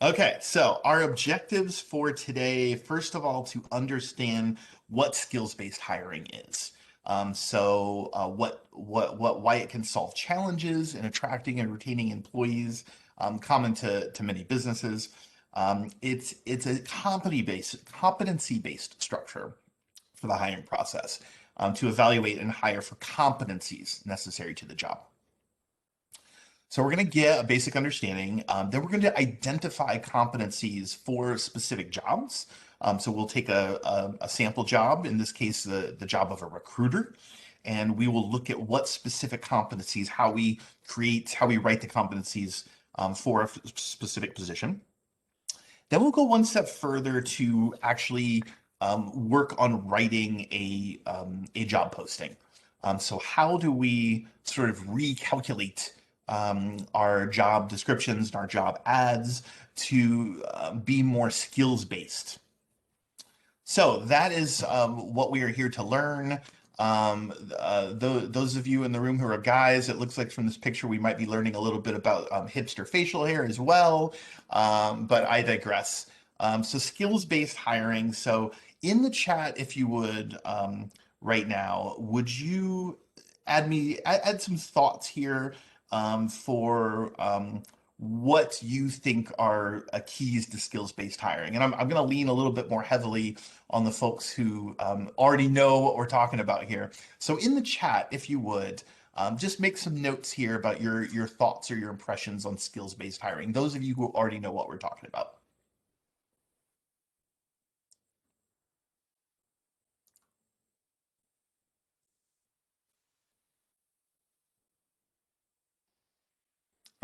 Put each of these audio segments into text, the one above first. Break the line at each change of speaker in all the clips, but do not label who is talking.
Okay, so our objectives for today, first of all, to understand what skills-based hiring is. Why it can solve challenges in attracting and retaining employees, common to many businesses. It's a competency-based structure for the hiring process, to evaluate and hire for competencies necessary to the job. So we're going to get a basic understanding. Then we're going to identify competencies for specific jobs. So we'll take a sample job, in this case, the job of a recruiter, and we will look at what specific competencies, how we write the competencies for a specific position. Then we'll go one step further to actually work on writing a job posting. So how do we sort of recalculate our job descriptions and our job ads to be more skills-based? So that is what we are here to learn. Those of you in the room who are guys, it looks like from this picture we might be learning a little bit about hipster facial hair as well, but I digress. So skills-based hiring. So in the chat, if you would, right now, would you add some thoughts here for what you think are keys to skills-based hiring? And I'm going to lean a little bit more heavily on the folks who already know what we're talking about here. So in the chat, if you would, just make some notes here about your thoughts or your impressions on skills-based hiring. Those of you who already know what we're talking about.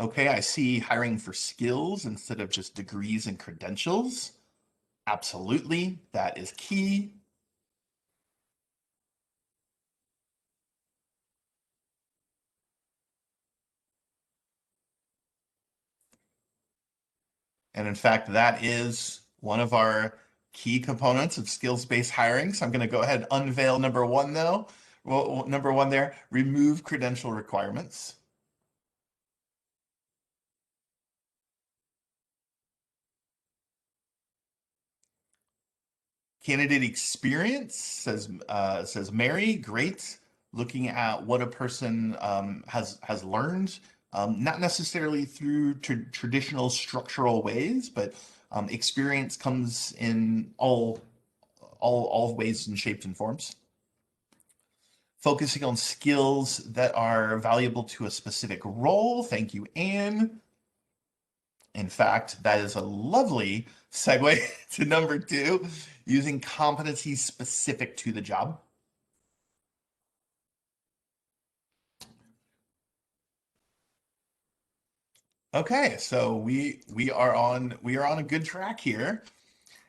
Okay, I see hiring for skills instead of just degrees and credentials. Absolutely, that is key. And in fact, that is one of our key components of skills-based hiring. So I'm going to go ahead and unveil number one, though. Well, number one there, remove credential requirements. Candidate experience, says Mary, great. Looking at what a person has learned, not necessarily through traditional structural ways, but experience comes in all ways and shapes and forms. Focusing on skills that are valuable to a specific role. Thank you, Anne. In fact, that is a lovely segue to number two, using competencies specific to the job. Okay, so we are on a good track here.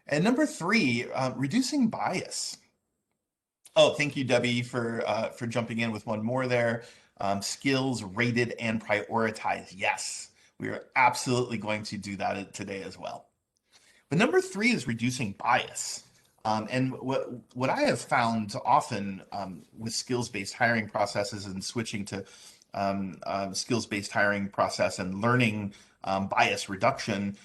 And number three, reducing bias. Oh, thank you, Debbie, for jumping in with one more there. Skills rated and prioritized. Yes, we are absolutely going to do that today as well. But number three is reducing bias. And what I have found often with skills-based hiring processes and switching to skills-based hiring process and learning bias reduction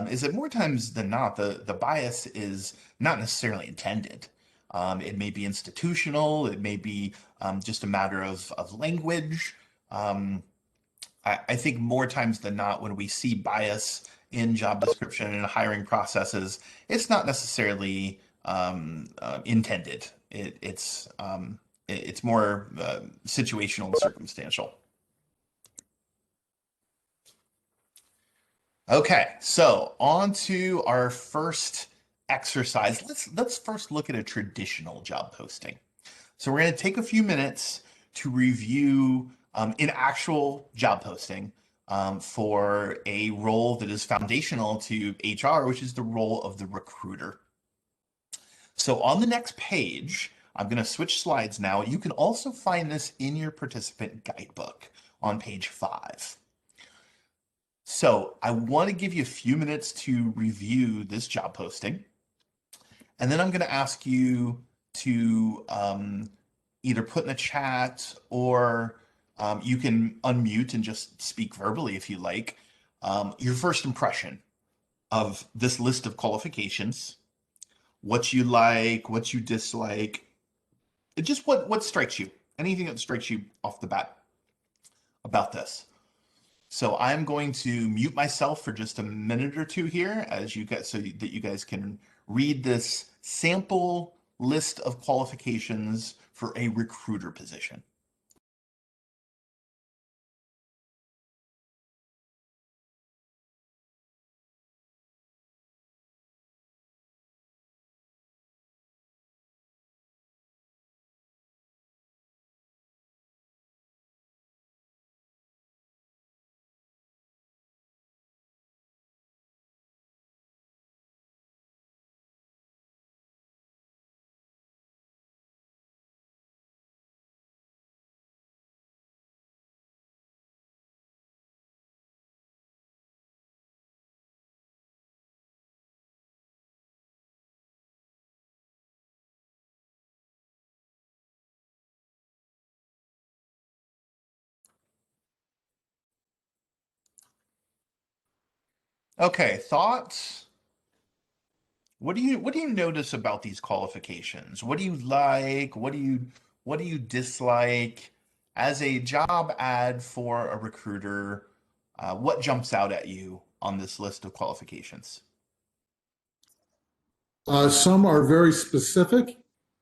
is that more times than not, the bias is not necessarily intended. It may be institutional, it may be just a matter of language. I think more times than not, when we see bias in job description and hiring processes, it's not necessarily intended. It's more situational and circumstantial. Okay, so on to our first exercise. Let's first look at a traditional job posting. So we're going to take a few minutes to review an actual job posting for a role that is foundational to HR, which is the role of the recruiter. So on the next page, I'm going to switch slides now. You can also find this in your participant guidebook on page 5. So I want to give you a few minutes to review this job posting. And then I'm going to ask you to either put in the chat or you can unmute and just speak verbally if you like, your first impression of this list of qualifications, what you like, what you dislike, just what strikes you, anything that strikes you off the bat about this. So I'm going to mute myself for just a minute or two here as you guys, so that you guys can read this sample list of qualifications for a recruiter position. Okay, thoughts? What do you notice about these qualifications? What do you like? What do you dislike? As a job ad for a recruiter, what jumps out at you on this list of qualifications?
Some are very specific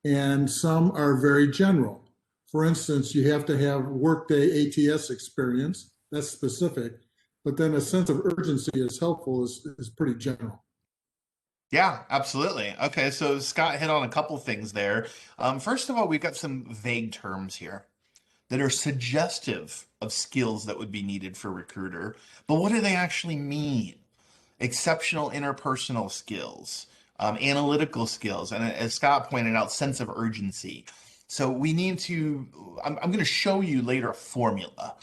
and some are very general. For instance, you have to have Workday ATS experience, that's specific, but then a sense of urgency is helpful, is pretty general.
Yeah, absolutely. Okay, so Scott hit on a couple things there. First of all, we've got some vague terms here that are suggestive of skills that would be needed for recruiter, but what do they actually mean? Exceptional interpersonal skills, analytical skills, and as Scott pointed out, sense of urgency. So we need to, I'm going to show you later a formula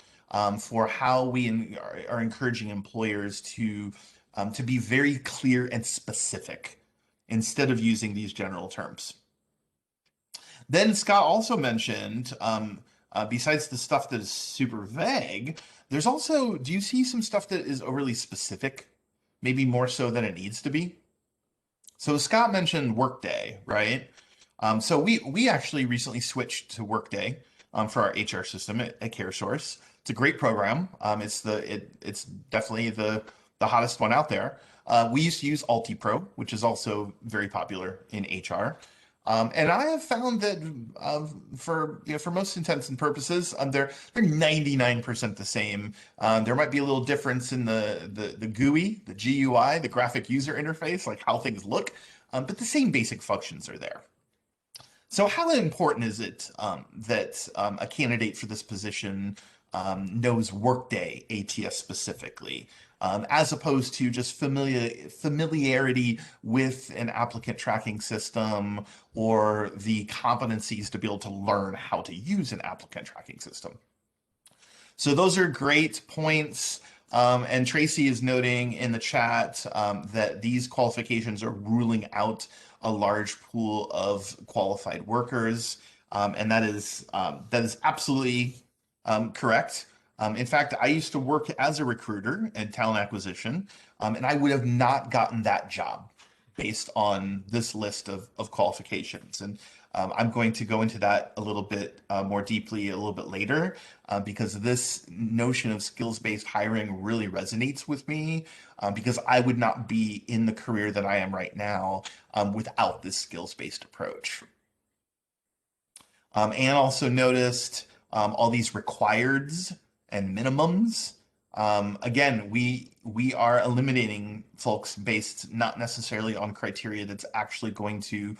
for how are encouraging employers to be very clear and specific instead of using these general terms. Then Scott also mentioned, besides the stuff that is super vague, there's also, do you see some stuff that is overly specific? Maybe more so than it needs to be? So Scott mentioned Workday, right? So we actually recently switched to Workday for our HR system at CareSource. It's a great program. It's definitely the hottest one out there. We used to use AltiPro, which is also very popular in HR. And I have found that for most intents and purposes, they're 99% the same. There might be a little difference in the GUI, the GUI, the graphic user interface, like how things look, but the same basic functions are there. So how important is it that a candidate for this position knows Workday ATS specifically, as opposed to just familiarity with an applicant tracking system or the competencies to be able to learn how to use an applicant tracking system? So those are great points. And Tracy is noting in the chat that these qualifications are ruling out a large pool of qualified workers. And that is absolutely correct. In fact, I used to work as a recruiter in talent acquisition, and I would have not gotten that job based on this list of qualifications. And I'm going to go into that a little bit more deeply a little bit later because this notion of skills-based hiring really resonates with me because I would not be in the career that I am right now without this skills-based approach. Anne also noticed all these requireds and minimums. Again, we are eliminating folks based not necessarily on criteria that's actually going to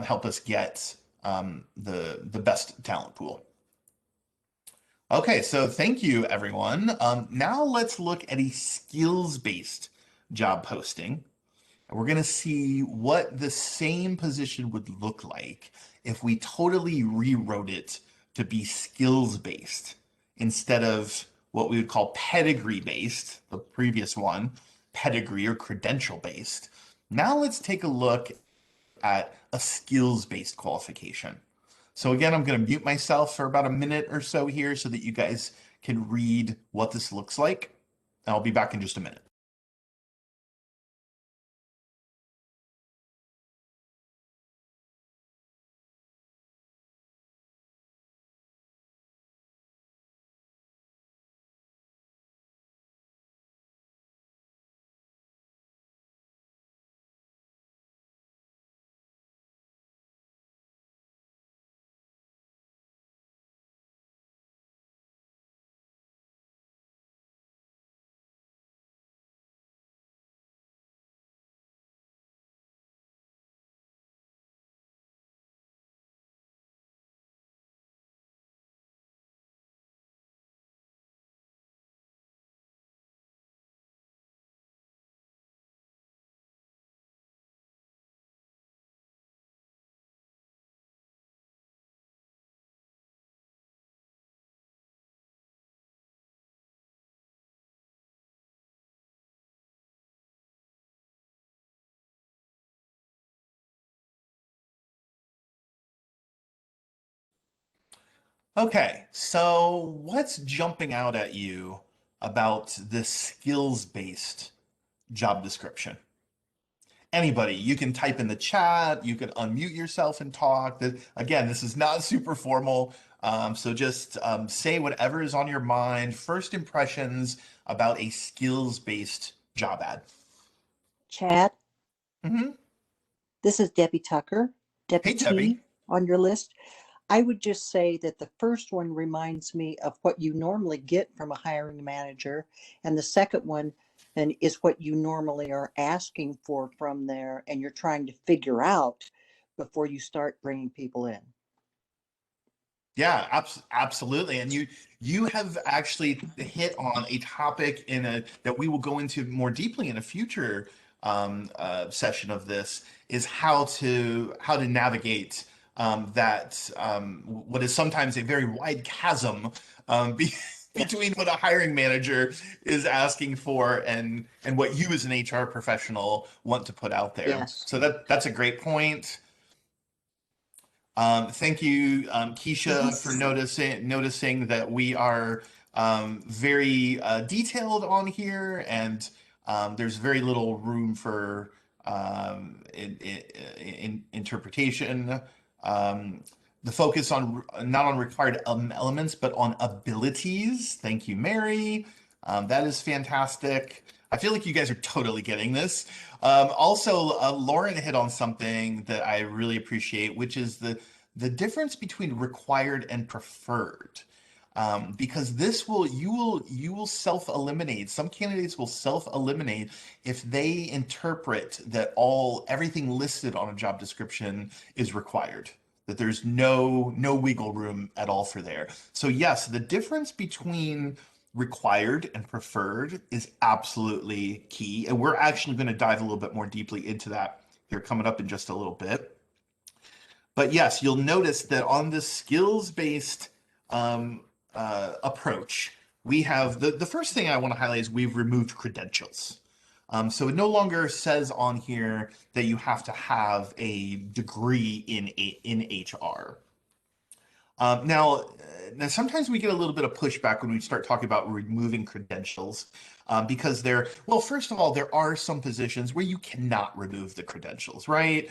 help us get the best talent pool. Okay, so thank you, everyone. Now let's look at a skills-based job posting. And we're going to see what the same position would look like if we totally rewrote it to be skills-based instead of what we would call pedigree-based, the previous one, pedigree or credential-based. Now let's take a look at a skills-based qualification. So again, I'm going to mute myself for about a minute or so here so that you guys can read what this looks like. I'll be back in just a minute. Okay, so what's jumping out at you about this skills-based job description? Anybody, you can type in the chat, you can unmute yourself and talk. Again, this is not super formal, so just say whatever is on your mind. First impressions about a skills-based job ad.
Chad,
Hmm.
this is Debbie Tucker,
Hey,
Debbie
Debbie.
T on your list. I would just say that the first one reminds me of what you normally get from a hiring manager, and the second one then is what you normally are asking for from there, and you're trying to figure out before you start bringing people in.
Yeah, absolutely. And you have actually hit on a topic that we will go into more deeply in a future session of this is how to navigate that what is sometimes a very wide chasm between
Yes.
what a hiring manager is asking for and what you as an HR professional want to put out there.
Yes.
So that's a great point. Thank you, Keisha, for noticing that we are very detailed on here, and there's very little room for interpretation. Um, the focus on not on required elements, but on abilities. Thank you, Mary. That is fantastic. I feel like you guys are totally getting this. Also, Lauren hit on something that I really appreciate, which is the difference between required and preferred. Because this will you will self-eliminate. Some candidates will self-eliminate if they interpret that everything listed on a job description is required. That there's no wiggle room at all for there. So yes, the difference between required and preferred is absolutely key. And we're actually going to dive a little bit more deeply into that here coming up in just a little bit. But yes, you'll notice that on this skills-based approach, we have the first thing I want to highlight is we've removed credentials. So it no longer says on here that you have to have a degree in HR. Now, sometimes we get a little bit of pushback when we start talking about removing credentials because well, first of all, there are some positions where you cannot remove the credentials, right?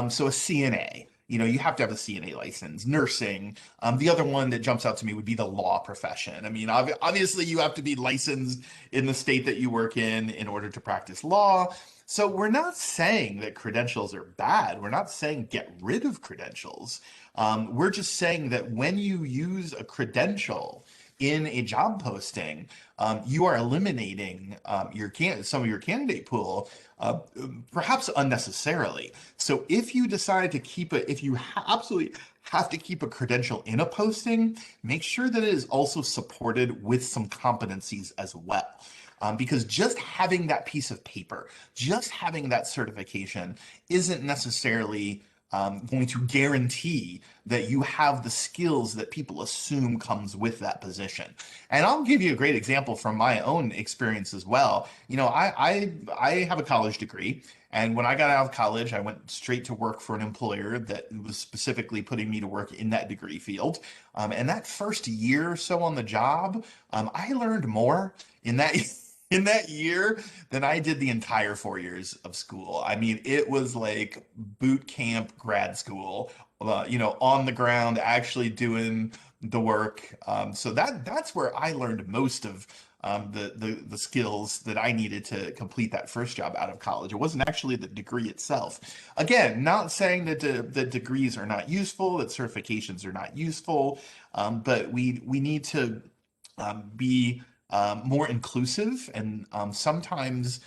So a CNA, you have to have a CNA license, nursing. The other one that jumps out to me would be the law profession. I mean, obviously, you have to be licensed in the state that you work in order to practice law. So we're not saying that credentials are bad. We're not saying get rid of credentials. We're just saying that when you use a credential in a job posting, you are eliminating some of your candidate pool, perhaps unnecessarily. So if you decide to if you absolutely have to keep a credential in a posting, make sure that it is also supported with some competencies as well. Because just having that piece of paper, just having that certification isn't necessarily going to guarantee that you have the skills that people assume comes with that position. And I'll give you a great example from my own experience as well. I have a college degree, and when I got out of college, I went straight to work for an employer that was specifically putting me to work in that degree field. And that first year or so on the job, I learned more in that in that year than I did the entire 4 years of school. I mean, it was like boot camp grad school, on the ground, actually doing the work. So that's where I learned most of the skills that I needed to complete that first job out of college. It wasn't actually the degree itself. Again, not saying that the degrees are not useful, that certifications are not useful, but we need to be more inclusive. And sometimes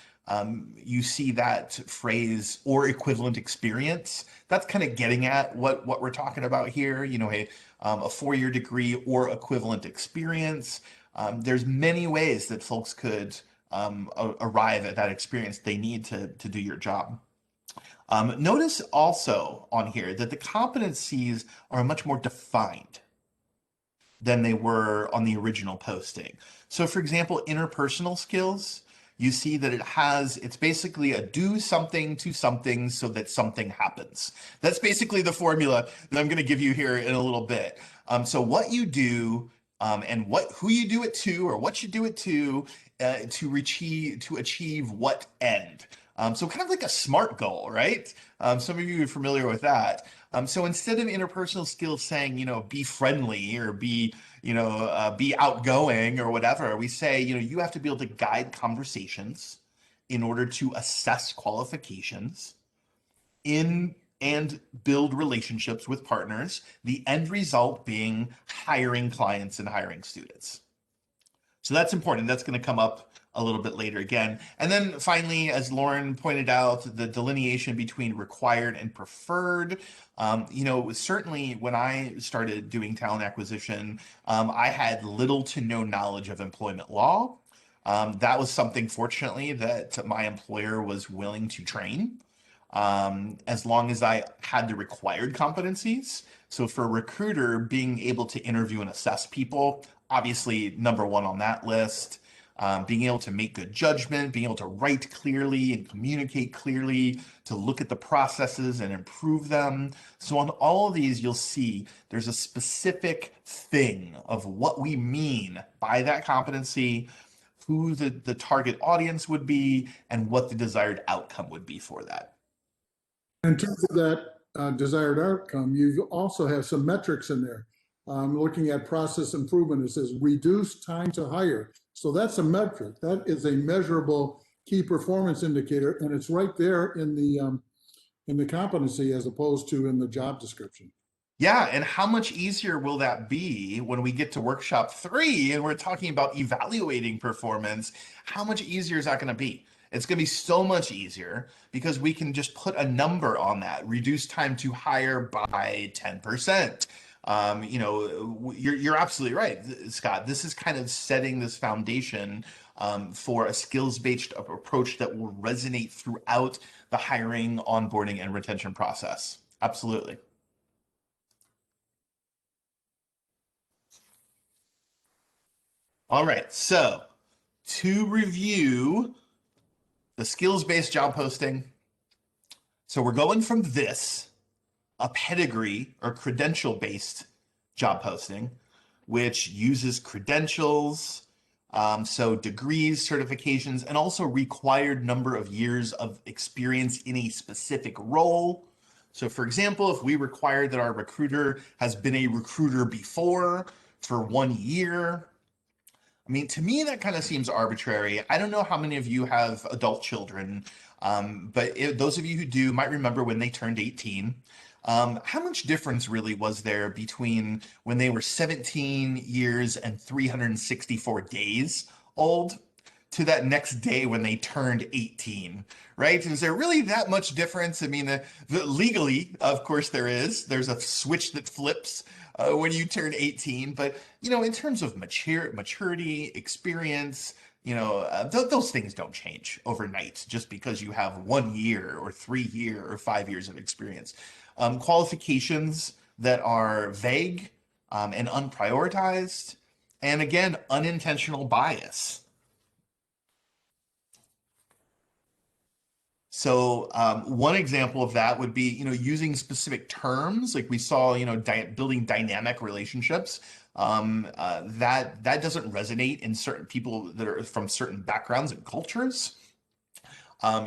you see that phrase or equivalent experience. That's kind of getting at what we're talking about here. A 4-year degree or equivalent experience. There's many ways that folks could arrive at that experience they need to do your job. Notice also on here that the competencies are much more defined than they were on the original posting. So for example, interpersonal skills, you see that it's basically a do something to something so that something happens. That's basically the formula that I'm going to give you here in a little bit. So what you do and who you do it to, or what you do it to achieve what end. So kind of like a SMART goal, right? Some of you are familiar with that. So instead of interpersonal skills saying, be friendly or be outgoing or whatever, we say, you have to be able to guide conversations in order to assess qualifications in and build relationships with partners, the end result being hiring clients and hiring students. So that's important. That's going to come up a little bit later again. And then finally, as Lauren pointed out, the delineation between required and preferred. Certainly when I started doing talent acquisition, I had little to no knowledge of employment law. That was something, fortunately, that my employer was willing to train, as long as I had the required competencies. So for a recruiter, being able to interview and assess people, obviously number one on that list. Being able to make good judgment, being able to write clearly and communicate clearly, to look at the processes and improve them. So on all of these, you'll see there's a specific thing of what we mean by that competency, who the target audience would be, and what the desired outcome would be for that.
In terms of that desired outcome, you also have some metrics in there. Looking at process improvement, it says reduce time to hire. So that's a metric. That is a measurable key performance indicator, and it's right there in the competency as opposed to in the job description.
Yeah, and how much easier will that be when we get to workshop 3 and we're talking about evaluating performance? How much easier is that going to be? It's going to be so much easier because we can just put a number on that, reduce time to hire by 10%. You're absolutely right, Scott. This is kind of setting this foundation for a skills-based approach that will resonate throughout the hiring, onboarding, and retention process. Absolutely. All right, so to review the skills-based job posting, so we're going from this, a pedigree or credential-based job posting, which uses credentials, so degrees, certifications, and also required number of years of experience in a specific role. So for example, if we require that our recruiter has been a recruiter before for 1 year, I mean, to me, that kind of seems arbitrary. I don't know how many of you have adult children, but those of you who do might remember when they turned 18. How much difference really was there between when they were 17 years and 364 days old to that next day when they turned 18, right? Is there really that much difference? I mean, legally, of course, there's a switch that flips when you turn 18, but in terms of maturity, experience, those things don't change overnight just because you have 1 year or 3 year or 5 years of experience. Qualifications that are vague and unprioritized, and again, unintentional bias. So one example of that would be, using specific terms, like we saw, building dynamic relationships. That doesn't resonate in certain people that are from certain backgrounds and cultures.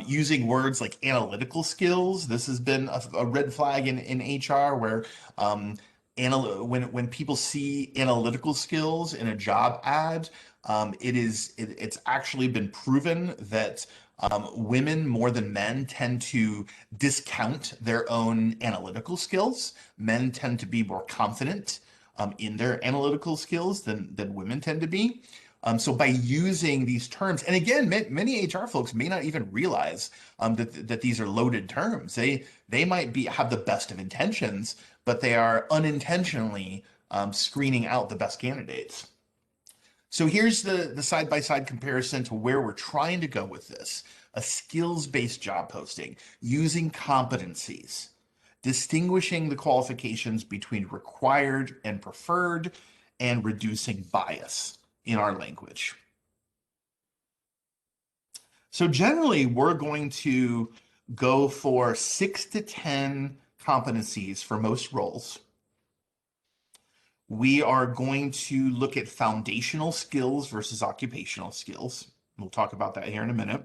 Using words like analytical skills. This has been a red flag in HR where when people see analytical skills in a job ad, it's actually been proven that women more than men tend to discount their own analytical skills. Men tend to be more confident in their analytical skills than women tend to be. So by using these terms, and again, many HR folks may not even realize that these are loaded terms. They might have the best of intentions, but they are unintentionally screening out the best candidates. So here's the side-by-side comparison to where we're trying to go with this. A skills-based job posting using competencies, distinguishing the qualifications between required and preferred, and reducing bias in our language. So generally, we're going to go for 6 to 10 competencies for most roles. We are going to look at foundational skills versus occupational skills. We'll talk about that here in a minute.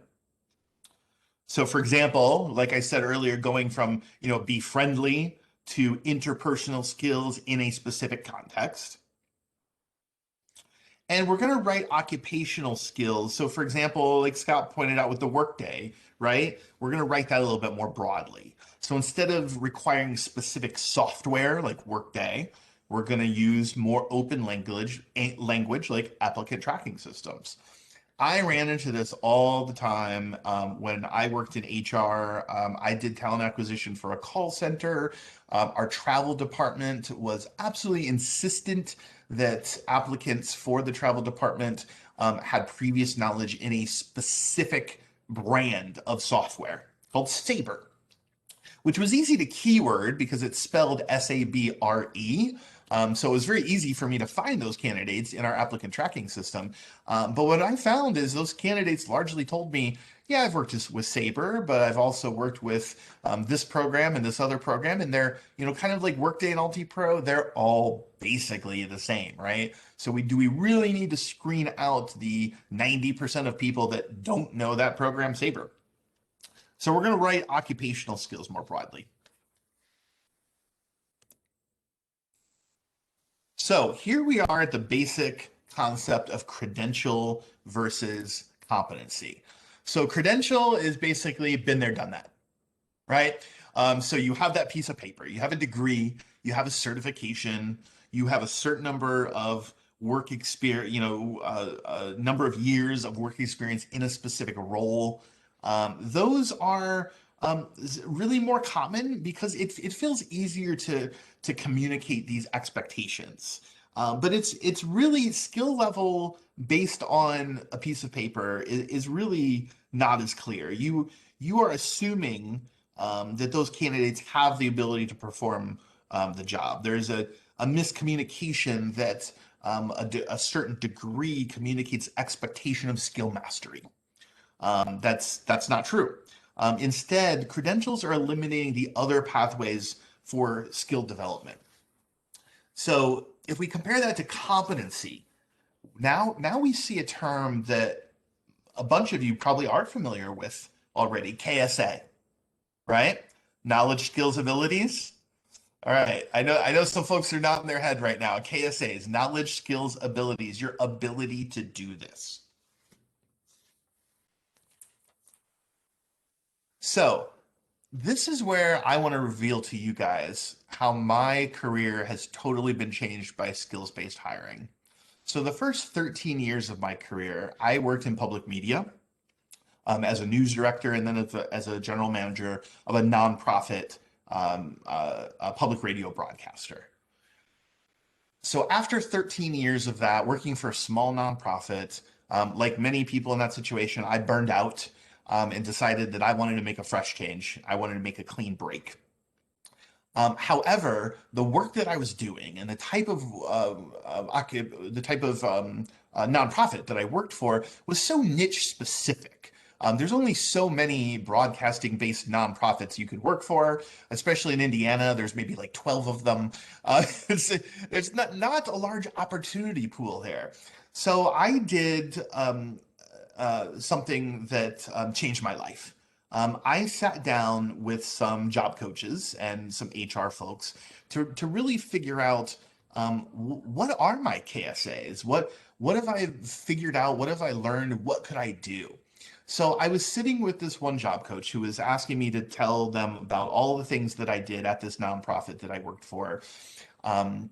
So for example, like I said earlier, going from, be friendly to interpersonal skills in a specific context. And we're going to write occupational skills. So for example, like Scott pointed out with the workday, right? We're going to write that a little bit more broadly. So instead of requiring specific software like Workday, we're going to use more open language like applicant tracking systems. I ran into this all the time when I worked in HR. I did talent acquisition for a call center. Our travel department was absolutely insistent that applicants for the travel department had previous knowledge in a specific brand of software called Sabre, which was easy to keyword because it's spelled S-A-B-R-E. So it was very easy for me to find those candidates in our applicant tracking system. But what I found is those candidates largely told me, yeah, I've worked with Sabre, but I've also worked with this program and this other program, and they're, kind of like Workday and Ulti-Pro, they're all basically the same, right? So do we really need to screen out the 90% of people that don't know that program, Sabre? So we're going to write occupational skills more broadly. So here we are at the basic concept of credential versus competency. So credential is basically been there, done that, right? So you have that piece of paper, you have a degree, you have a certification, you have a certain number of work experience, a number of years of work experience in a specific role. Those are really more common because it feels easier to communicate these expectations. But it's really skill level based on a piece of paper is really not as clear. You are assuming that those candidates have the ability to perform the job. There's a miscommunication that a certain degree communicates expectation of skill mastery. That's not true. Instead, credentials are eliminating the other pathways for skill development. So if we compare that to competency, now we see a term that a bunch of you probably are familiar with already, KSA, right? Knowledge, skills, abilities. All right, I know some folks are nodding their head right now. KSA is knowledge, skills, abilities, your ability to do this. So this is where I want to reveal to you guys how my career has totally been changed by skills-based hiring. So the first 13 years of my career, I worked in public media as a news director and then as a general manager of a nonprofit a public radio broadcaster. So after 13 years of that, working for a small nonprofit, like many people in that situation, I burned out and decided that I wanted to make a fresh change. I wanted to make a clean break. However, the work that I was doing and the type of nonprofit that I worked for was so niche specific. There's only so many broadcasting-based nonprofits you could work for, especially in Indiana. There's maybe like 12 of them. There's not a large opportunity pool there. So I did something that changed my life. I sat down with some job coaches and some HR folks to really figure out what are my KSAs? What have I figured out? What have I learned? What could I do? So I was sitting with this one job coach who was asking me to tell them about all the things that I did at this nonprofit that I worked for. And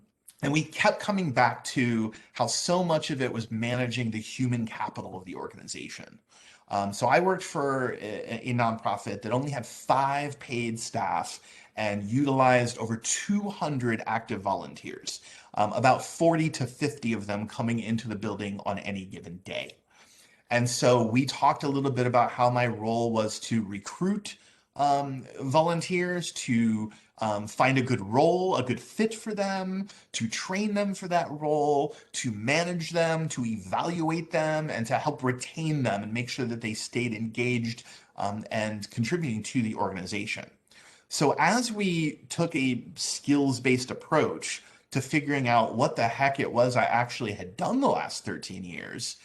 we kept coming back to how so much of it was managing the human capital of the organization. So I worked for a nonprofit that only had 5 paid staff and utilized over 200 active volunteers, about 40 to 50 of them coming into the building on any given day. And so we talked a little bit about how my role was to recruit volunteers, to find a good role, a good fit for them, to train them for that role, to manage them, to evaluate them, and to help retain them and make sure that they stayed engaged and contributing to the organization. So as we took a skills-based approach to figuring out what the heck it was I actually had done the last 13 years,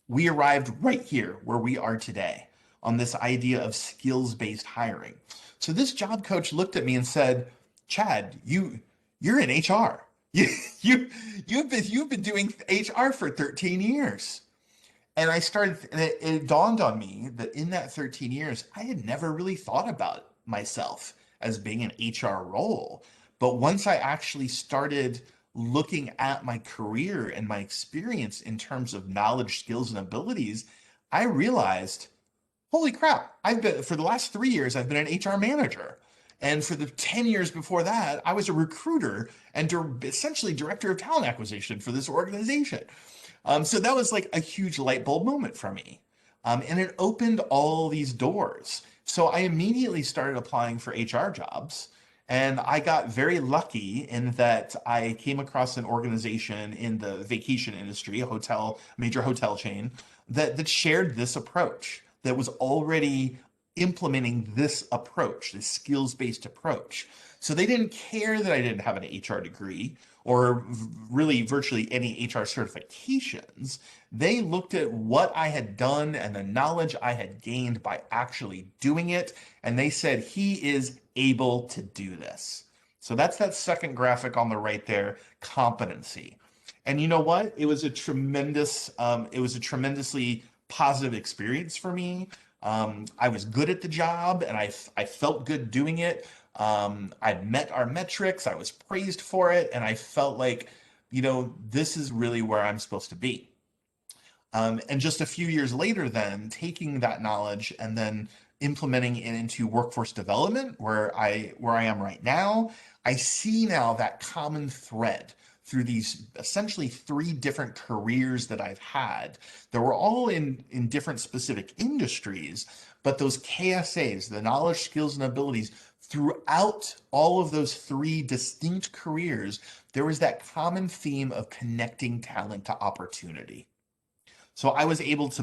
we arrived right here where we are today on this idea of skills-based hiring. So this job coach looked at me and said, Chad, you're in HR. You, you, you've been doing HR for 13 years. And it dawned on me that in that 13 years, I had never really thought about myself as being an HR role. But once I actually started looking at my career and my experience in terms of knowledge, skills, and abilities, I realized, holy crap, for the last 3 years, I've been an HR manager. And for the 10 years before that, I was a recruiter and essentially director of talent acquisition for this organization. So that was like a huge light bulb moment for me. And it opened all these doors. So I immediately started applying for HR jobs. And I got very lucky in that I came across an organization in the vacation industry, major hotel chain, that shared this approach, that was already implementing this approach, this skills-based approach. So they didn't care that I didn't have an HR degree or really virtually any HR certifications. They looked at what I had done and the knowledge I had gained by actually doing it, and they said, he is able to do this. So that's that second graphic on the right there, competency. And you know what? It was a tremendously positive experience for me. I was good at the job and I felt good doing it. I met our metrics, I was praised for it, and I felt like, this is really where I'm supposed to be. And just a few years later, then taking that knowledge and then implementing it into workforce development, where I am right now, I see now that common thread through these essentially 3 different careers that I've had that were all in different specific industries, but those KSAs, the knowledge, skills, and abilities, throughout all of those 3 distinct careers, there was that common theme of connecting talent to opportunity. So I was able to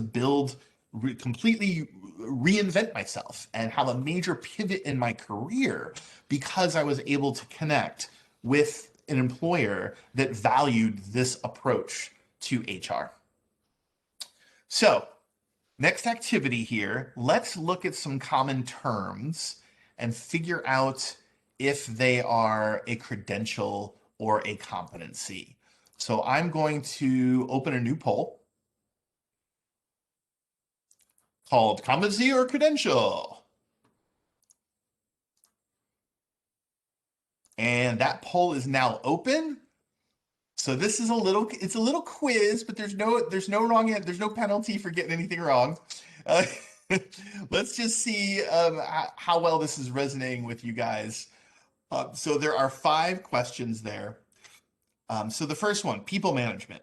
completely reinvent myself and have a major pivot in my career because I was able to connect with an employer that valued this approach to HR. So next activity here, let's look at some common terms and figure out if they are a credential or a competency. So I'm going to open a new poll called competency or credential. And that poll is now open. So this is it's a little quiz, but there's no wrong, there's no penalty for getting anything wrong. Uh, let's just see how well this is resonating with you guys. So there are 5 questions there. So the first one, people management.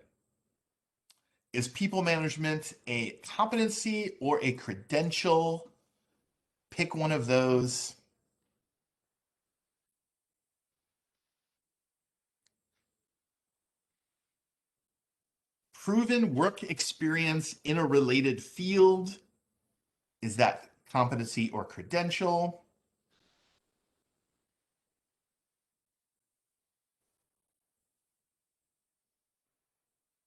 Is people management a competency or a credential? Pick one of those. Proven work experience in a related field. Is that competency or credential?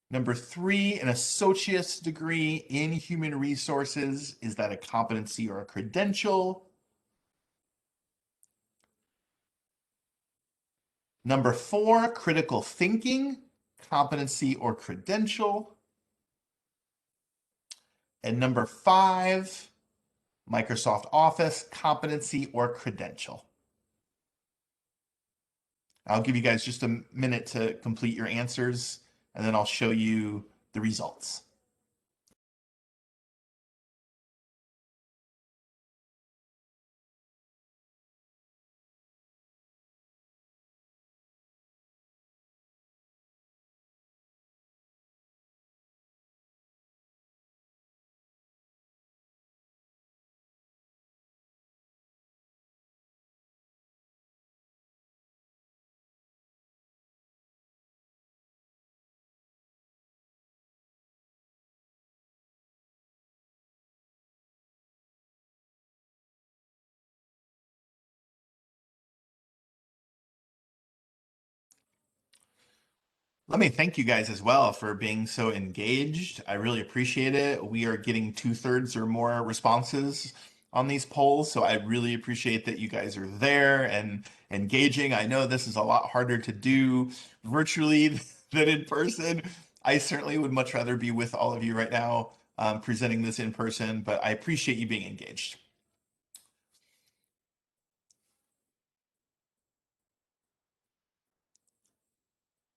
Number 3, an associate's degree in human resources. Is that a competency or a credential? Number 4, critical thinking, competency or credential. And number 5, Microsoft Office, competency or credential. I'll give you guys just a minute to complete your answers, and then I'll show you the results. Let me thank you guys as well for being so engaged. I really appreciate it. We are getting 2/3 or more responses on these polls, so I really appreciate that you guys are there and engaging. I know this is a lot harder to do virtually than in person. I certainly would much rather be with all of you right now, presenting this in person, but I appreciate you being engaged.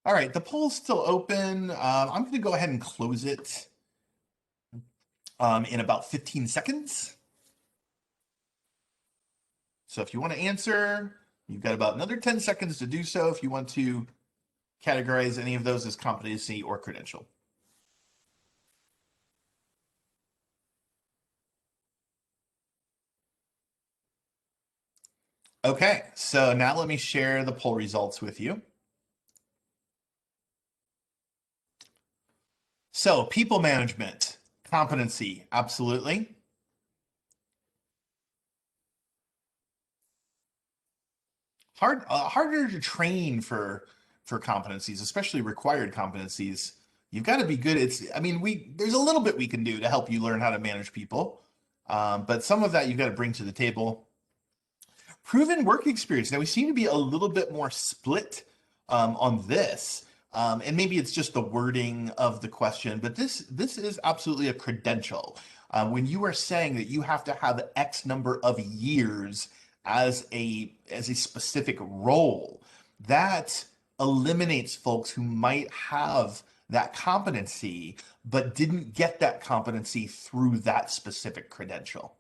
All right, the poll's still open. I'm going to go ahead and close it in about 15 seconds. So if you want to answer, you've got about another 10 seconds to do so if you want to categorize any of those as competency or credential. Okay, so now let me share the poll results with you. So people management, competency, absolutely. Harder to train for competencies, especially required competencies. You've got to be good. I mean, there's a little bit we can do to help you learn how to manage people, but some of that you've got to bring to the table. Proven work experience. Now we seem to be a little bit more split on this, and maybe it's just the wording of the question, but this is absolutely a credential. When you are saying that you have to have X number of years as a specific role, that eliminates folks who might have that competency but didn't get that competency through that specific credential.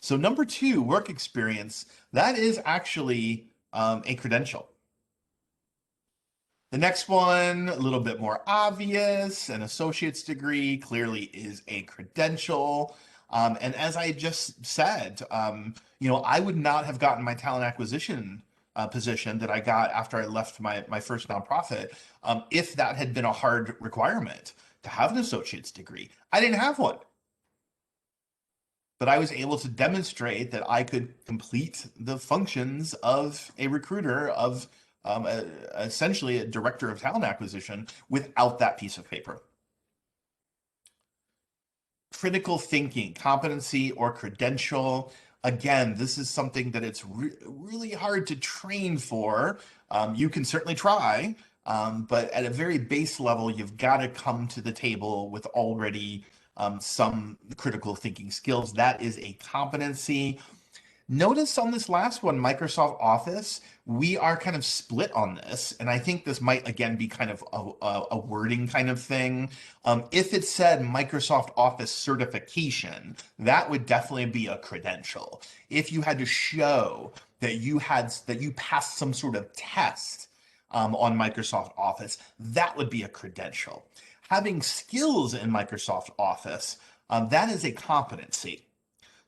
So number two, work experience, that is actually a credential. The next one, a little bit more obvious, an associate's degree clearly is a credential. And as I just said, I would not have gotten my talent acquisition position that I got after I left my first nonprofit if that had been a hard requirement to have an associate's degree. I didn't have one. But I was able to demonstrate that I could complete the functions of a recruiter, of essentially a director of talent acquisition without that piece of paper. Critical thinking, competency or credential. Again, this is something that it's really hard to train for. You can certainly try, but at a very base level, you've got to come to the table with already some critical thinking skills. That is a competency. Notice on this last one, Microsoft Office, we are kind of split on this. And I think this might, again, be kind of a wording kind of thing. If it said Microsoft Office certification, that would definitely be a credential. If you had to show that you passed some sort of test on Microsoft Office, that would be a credential. Having skills in Microsoft Office, that is a competency.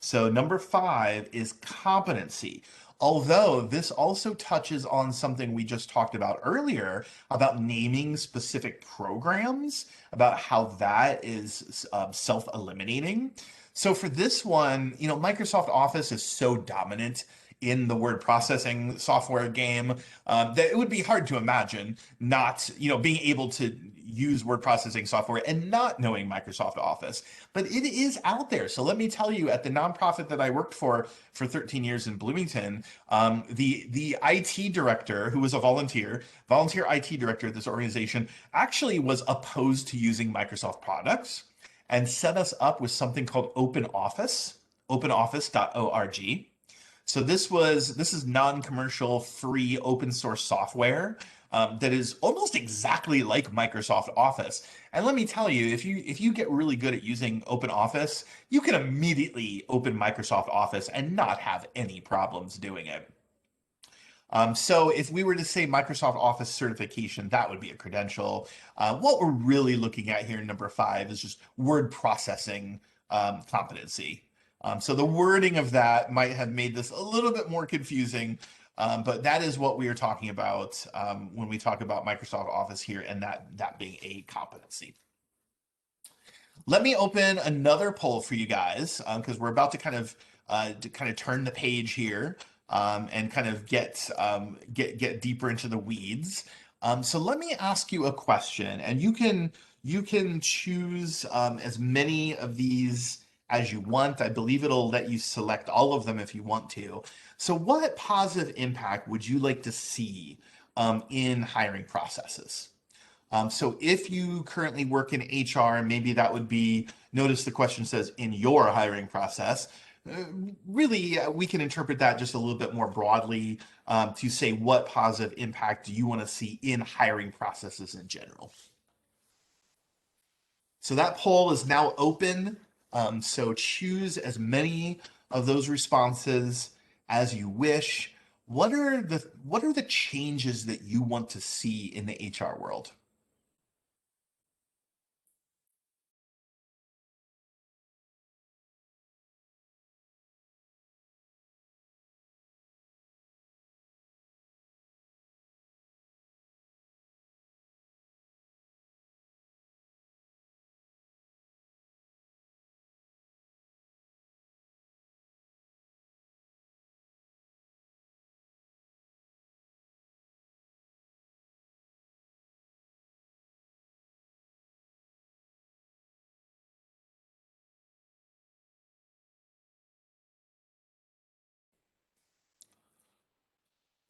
So number 5 is competency. Although this also touches on something we just talked about earlier about naming specific programs, about how that is self-eliminating. So for this one, Microsoft Office is so dominant in the word processing software game that it would be hard to imagine not, being able to use word processing software and not knowing Microsoft Office. But it is out there. So let me tell you, at the nonprofit that I worked for 13 years in Bloomington, the IT director, who was a volunteer IT director at this organization, actually was opposed to using Microsoft products and set us up with something called Open Office, openoffice.org. So this is non-commercial, free, open source software that is almost exactly like Microsoft Office. And let me tell you, if you get really good at using Open Office, you can immediately open Microsoft Office and not have any problems doing it. So if we were to say Microsoft Office certification, that would be a credential. What we're really looking at here in number 5 is just word processing competency. So the wording of that might have made this a little bit more confusing, but that is what we are talking about when we talk about Microsoft Office here, and that being a competency. Let me open another poll for you guys because we're about to kind of turn the page here and kind of get deeper into the weeds. So let me ask you a question, and you can choose as many of these as you want. I believe it'll let you select all of them if you want to. So what positive impact would you like to see in hiring processes? So if you currently work in HR, maybe that would be, notice the question says in your hiring process. Uh, Really, we can interpret that just a little bit more broadly to say what positive impact do you want to see in hiring processes in general. So that poll is now open. So choose as many of those responses as you wish. What are the changes that you want to see in the HR world?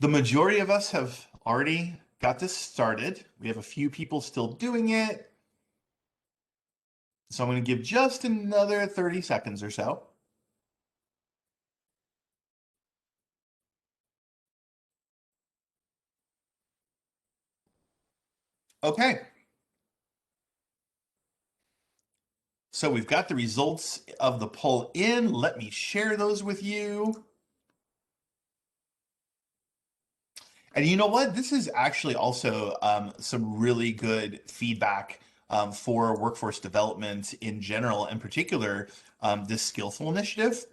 The majority of us have already got this started. We have a few people still doing it. So I'm going to give just another 30 seconds or so. Okay. So we've got the results of the poll in. Let me share those with you. And you know what? This is actually also some really good feedback for workforce development in general, in particular, this Skillful initiative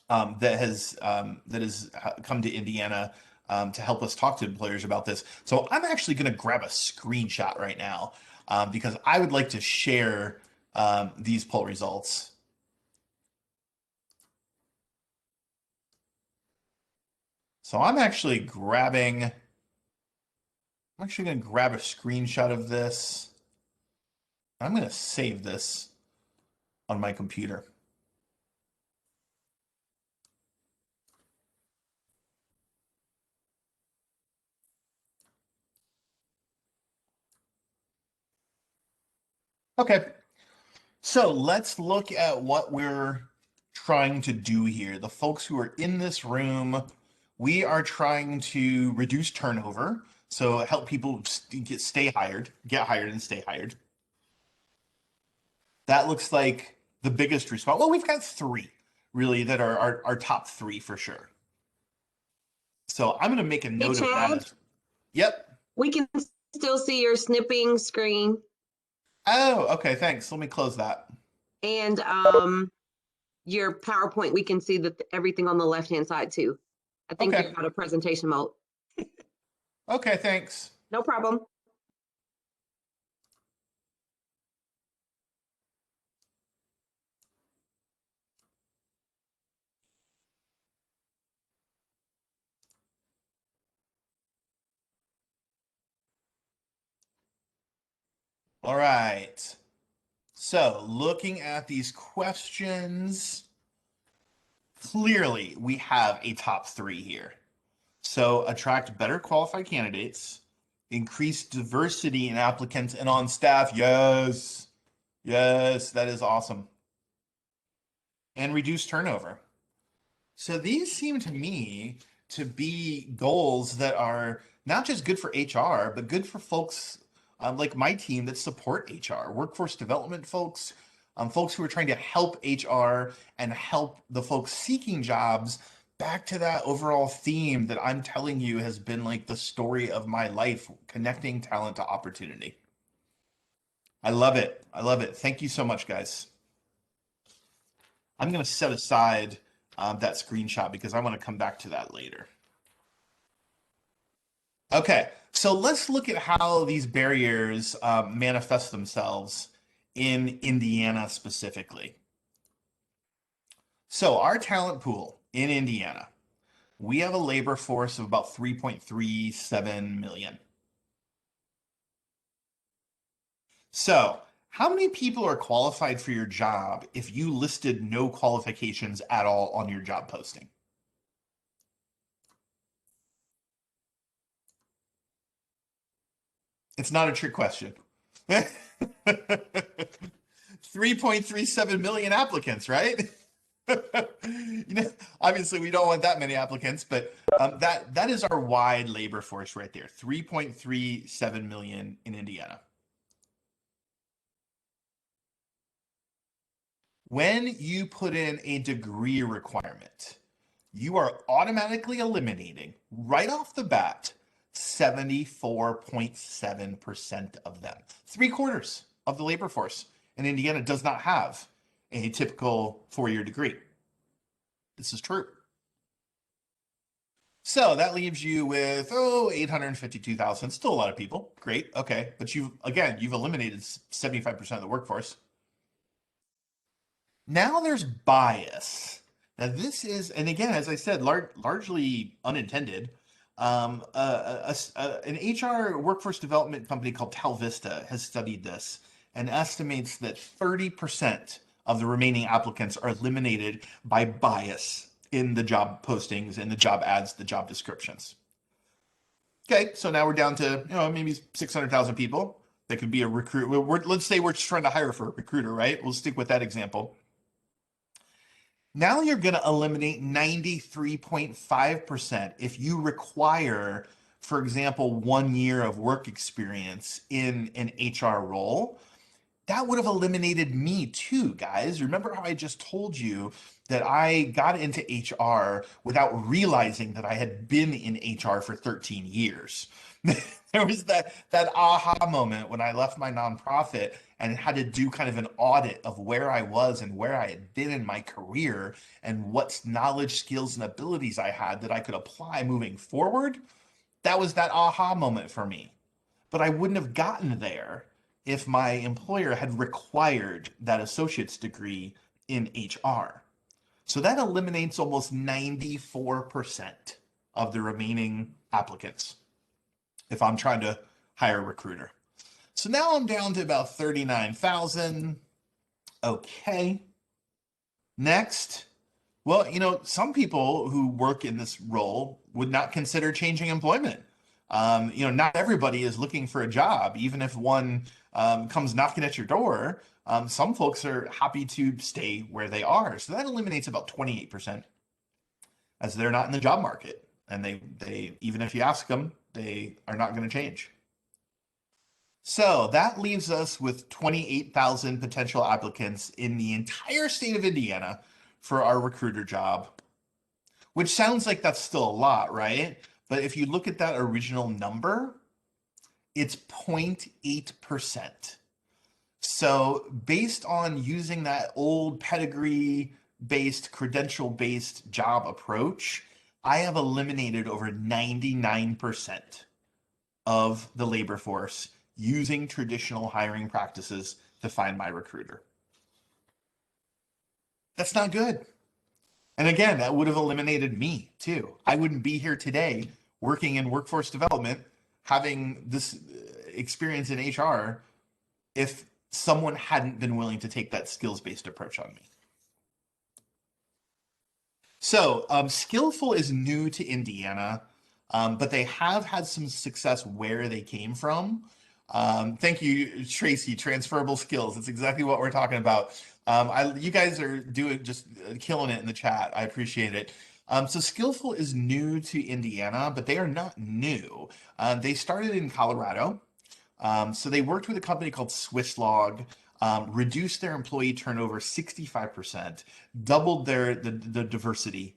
that has come to Indiana to help us talk to employers about this. So I'm actually going to grab a screenshot right now because I would like to share these poll results. So I'm actually going to grab a screenshot of this. I'm going to save this on my computer. Okay, so let's look at what we're trying to do here. The folks who are in this room, we are trying to reduce turnover, so help people get hired and stay hired. That looks like the biggest response. Well, we've got three really that are our top three for sure. So I'm going to make a
Hey,
note of
Chad,
that. Yep.
we can still see your snipping screen
Oh, okay, thanks. Let me close that.
and your PowerPoint. We can see that everything on the left-hand side too. I think
Okay.
you're out of presentation mode.
Okay, thanks.
No problem.
All right. So, looking at these questions, clearly we have a top three here. So, attract better qualified candidates, increase diversity in applicants and on staff. Yes. Yes, that is awesome. And reduce turnover. So these seem to me to be goals that are not just good for HR, but good for folks like my team that support HR, workforce development folks, folks who are trying to help HR and help the folks seeking jobs back to that overall theme that I'm telling you has been like the story of my life, connecting talent to opportunity. I love it. I love it. Thank you so much, guys. I'm going to set aside that screenshot because I want to come back to that later. Okay, so let's look at how these barriers manifest themselves in Indiana specifically. So our talent pool in Indiana, we have a labor force of about 3.37 million. So, how many people are qualified for your job if you listed no qualifications at all on your job posting? It's not a trick question. 3.37 million applicants, right? Obviously we don't want that many applicants, but that is our wide labor force right there. 3.37 million in Indiana. When you put in a degree requirement, you are automatically eliminating right off the bat 74.7% of them. 3/4 of the labor force in Indiana does not have a typical 4-year degree. This is true. So that leaves you with 852,000. Still a lot of people. Great. Okay. But you've eliminated 75% of the workforce. Now there's bias. Now this is, and again, as I said, largely unintended. An HR workforce development company called Talvista has studied this and estimates that 30% of the remaining applicants are eliminated by bias in the job postings, in the job ads, the job descriptions. Okay, so now we're down to maybe 600,000 people that could be a recruit. Let's say we're just trying to hire for a recruiter, right? We'll stick with that example. Now you're going to eliminate 93.5% if you require, for example, 1 year of work experience in an HR role. That would have eliminated me too, guys. Remember how I just told you that I got into HR without realizing that I had been in HR for 13 years. There was that aha moment when I left my nonprofit and had to do kind of an audit of where I was and where I had been in my career and what knowledge, skills, and abilities I had that I could apply moving forward. That was that aha moment for me. But I wouldn't have gotten there if my employer had required that associate's degree in HR. So that eliminates almost 94% of the remaining applicants if I'm trying to hire a recruiter. So now I'm down to about 39,000. Okay. Next. Well, some people who work in this role would not consider changing employment. Not everybody is looking for a job, even if one comes knocking at your door. Some folks are happy to stay where they are. So that eliminates about 28%, as they're not in the job market. And they even if you ask them, they are not going to change. So that leaves us with 28,000 potential applicants in the entire state of Indiana for our recruiter job, which sounds like that's still a lot, right? But if you look at that original number, it's 0.8%. So based on using that old pedigree-based, credential-based job approach, I have eliminated over 99% of the labor force using traditional hiring practices to find my recruiter. That's not good. And again, that would have eliminated me too. I wouldn't be here today working in workforce development, having this experience in HR, if someone hadn't been willing to take that skills-based approach on me. So Skillful is new to Indiana, but they have had some success where they came from. Thank you, Tracy. Transferable skills. That's exactly what we're talking about. You guys are just killing it in the chat. I appreciate it. So Skillful is new to Indiana, but they are not new. They started in Colorado. So they worked with a company called Swisslog, reduced their employee turnover 65%, doubled the diversity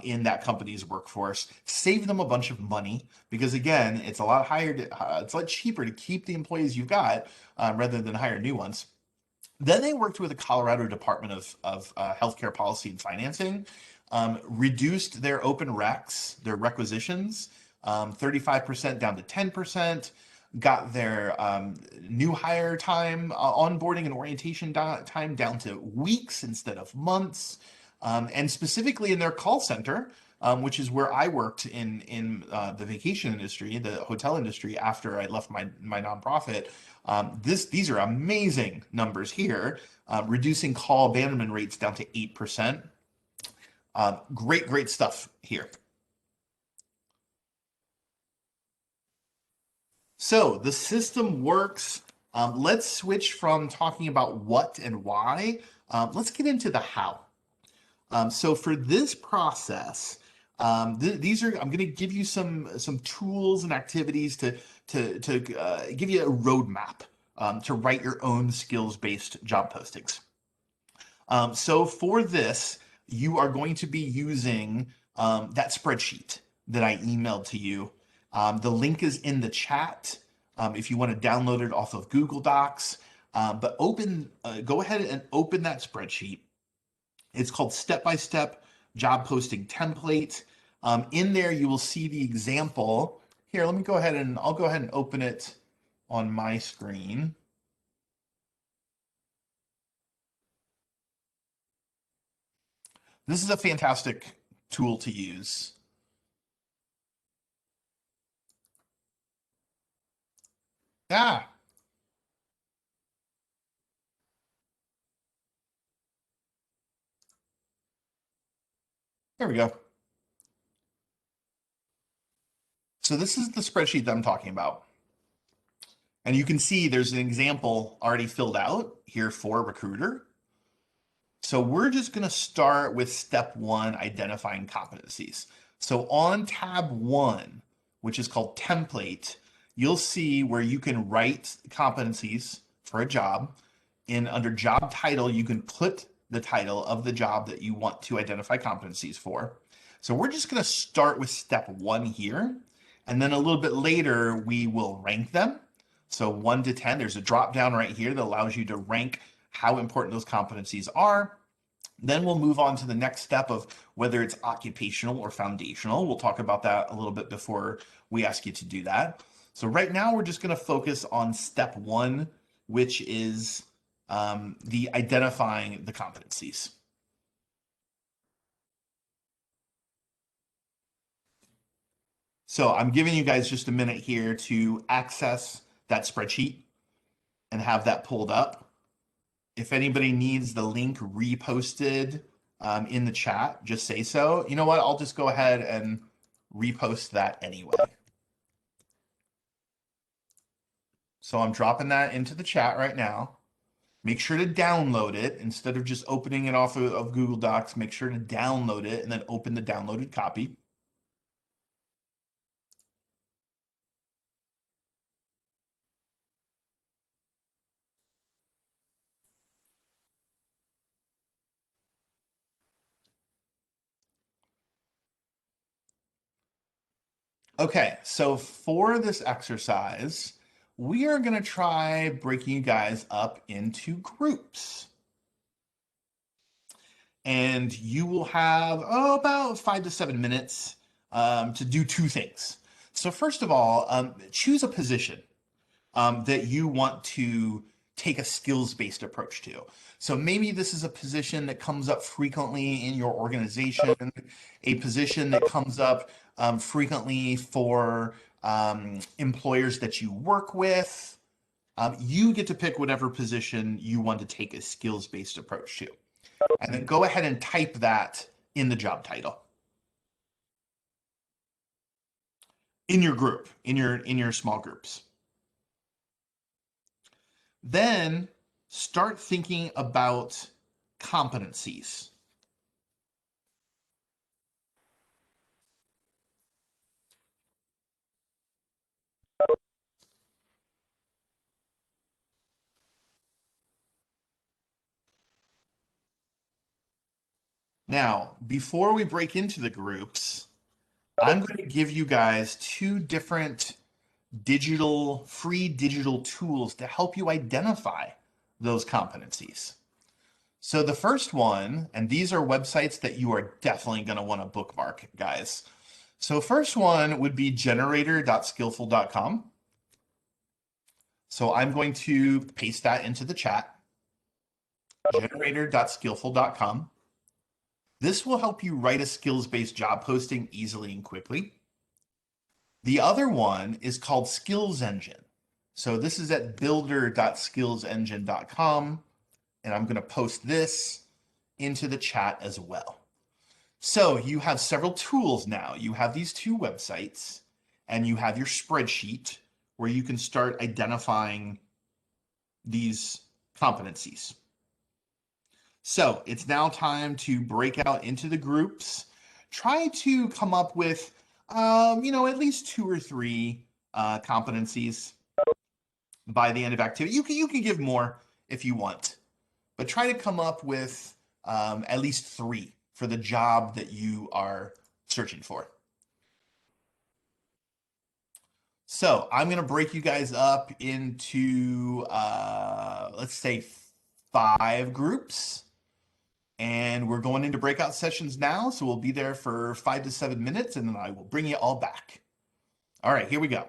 in that company's workforce, saved them a bunch of money because again, it's a lot it's a lot cheaper to keep the employees you've got rather than hire new ones. Then they worked with the Colorado Department of Healthcare Policy and Financing, reduced their open recs, their requisitions, 35% down to 10%, got their new hire time, onboarding and orientation time down to weeks instead of months. And specifically in their call center, which is where I worked in the vacation industry, the hotel industry, after I left my nonprofit. These are amazing numbers here, reducing call abandonment rates down to 8%. Great stuff here. So the system works. Let's switch from talking about what and why. Let's get into the how. So for this process, these are, I'm going to give you some tools and activities to give you a roadmap to write your own skills-based job postings. So for this, you are going to be using that spreadsheet that I emailed to you. The link is in the chat if you want to download it off of Google Docs. But go ahead and open that spreadsheet. It's called Step-by-Step Job Posting Template. In there, you will see the example. Here, I'll go ahead and open it on my screen. This is a fantastic tool to use. Yeah. There we go. So this is the spreadsheet that I'm talking about. And you can see there's an example already filled out here for Recruiter. So we're just going to start with step 1, identifying competencies. So on tab 1, which is called template, you'll see where you can write competencies for a job. Under job title, you can put the title of the job that you want to identify competencies for. So we're just going to start with step 1 here. And then a little bit later, we will rank them. So 1 to 10, there's a drop down right here that allows you to rank how important those competencies are. Then we'll move on to the next step of whether it's occupational or foundational. We'll talk about that a little bit before we ask you to do that. So right now, we're just going to focus on step 1, which is the identifying the competencies. So I'm giving you guys just a minute here to access that spreadsheet and have that pulled up. If anybody needs the link reposted in the chat, just say so. You know what? I'll just go ahead and repost that anyway. So I'm dropping that into the chat right now. Make sure to download it instead of just opening it off of Google Docs. Make sure to download it and then open the downloaded copy. Okay, so for this exercise, we are going to try breaking you guys up into groups. And you will have about 5 to 7 minutes to do 2 things. So first of all, choose a position that you want to take a skills-based approach to. So maybe this is a position that comes up frequently in your organization, a position that comes up frequently for employers that you work with. You get to pick whatever position you want to take a skills-based approach to. And then go ahead and type that in the job title. In your group, in your small groups. Then start thinking about competencies. Now, before we break into the groups, I'm going to give you guys 2 different free digital tools to help you identify those competencies. So the first one, and these are websites that you are definitely going to want to bookmark, guys. So first one would be generator.skillful.com. So I'm going to paste that into the chat, generator.skillful.com. This will help you write a skills-based job posting easily and quickly. The other one is called Skills Engine. So this is at builder.skillsengine.com, and I'm going to post this into the chat as well. So you have several tools now. You have these two websites, and you have your spreadsheet where you can start identifying these competencies. So it's now time to break out into the groups. Try to come up with, at least 2 or 3 competencies by the end of activity. You can give more if you want, but try to come up with at least 3 for the job that you are searching for. So I'm going to break you guys up into, let's say 5 groups. And we're going into breakout sessions now. So we'll be there for 5 to 7 minutes, and then I will bring you all back. All right, here we go.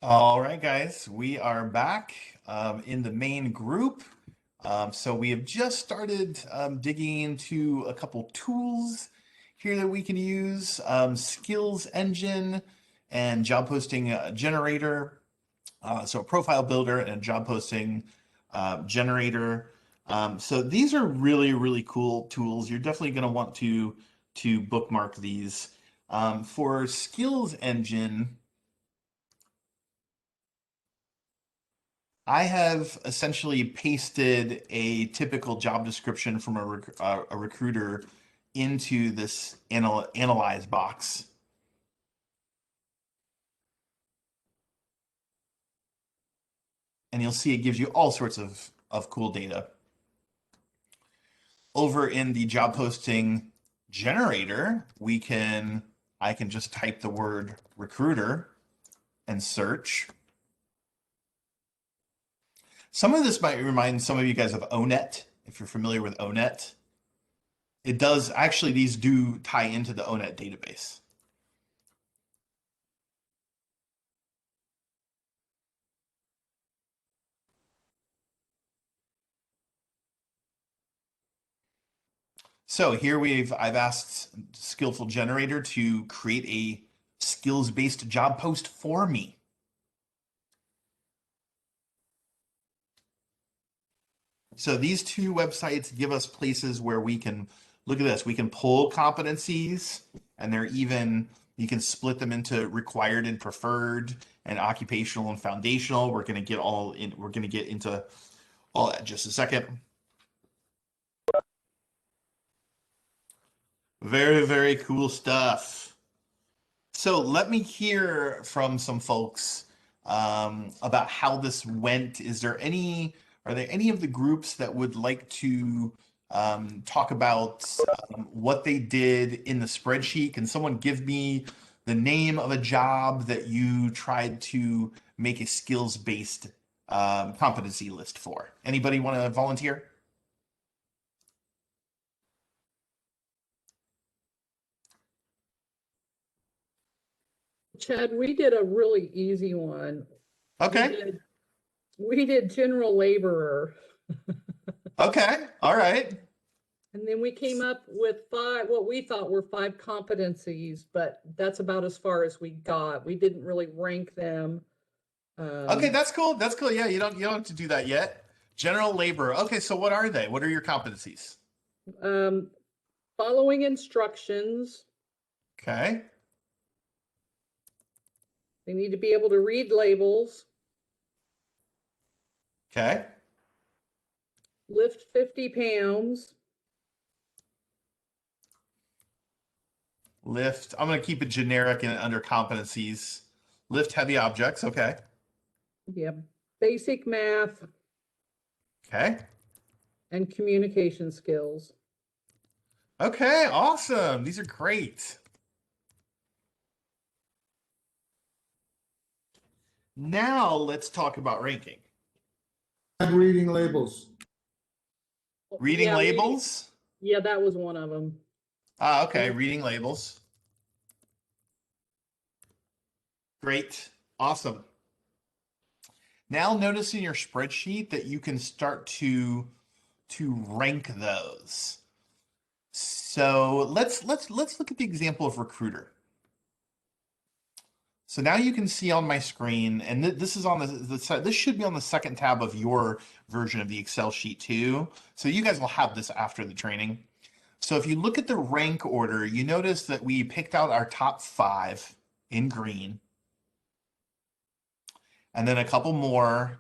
All right, guys, we are back in the main group. So we have just started digging into a couple tools here that we can use, skills engine and job posting generator. So a profile builder and a job posting generator. So these are really, really cool tools. You're definitely going to want to bookmark these. For skills engine, I have essentially pasted a typical job description from a recruiter into this analyze box. And you'll see it gives you all sorts of cool data. Over in the job posting generator, I can just type the word recruiter and search. Some of this might remind some of you guys of ONET, if you're familiar with ONET. It does, actually, these do tie into the ONET database. So here I've asked Skillful Generator to create a skills-based job post for me. So these two websites give us places where we can, look at this, we can pull competencies, and you can split them into required and preferred and occupational and foundational. We're going to get into all that in just a second. Very, very cool stuff. So let me hear from some folks about how this went. Are there any of the groups that would like to talk about what they did in the spreadsheet? Can someone give me the name of a job that you tried to make a skills-based competency list for? Anybody want to volunteer?
Chad, we did a really easy one.
Okay.
We did general laborer.
Okay. All right.
And then we came up with what we thought were 5 competencies, but that's about as far as we got. We didn't really rank them.
Okay, that's cool. That's cool. Yeah, you don't have to do that yet. General labor. Okay, so what are they? What are your competencies?
Following instructions.
Okay.
They need to be able to read labels.
Okay.
Lift 50 pounds.
Lift. I'm going to keep it generic and under competencies. Lift heavy objects. Okay.
Yeah. Basic math
Okay.
and communication skills.
Okay. Awesome. These are great. Now let's talk about ranking.
Reading labels.
Reading
Yeah,
labels.
Yeah, that was one of them.
Okay. Reading labels. Great. Awesome. Now notice in your spreadsheet that you can start to rank those. So let's look at the example of recruiter. So now you can see on my screen, and this is on this should be on the second tab of your version of the Excel sheet too. So you guys will have this after the training. So if you look at the rank order, you notice that we picked out our top 5 in green, and then a couple more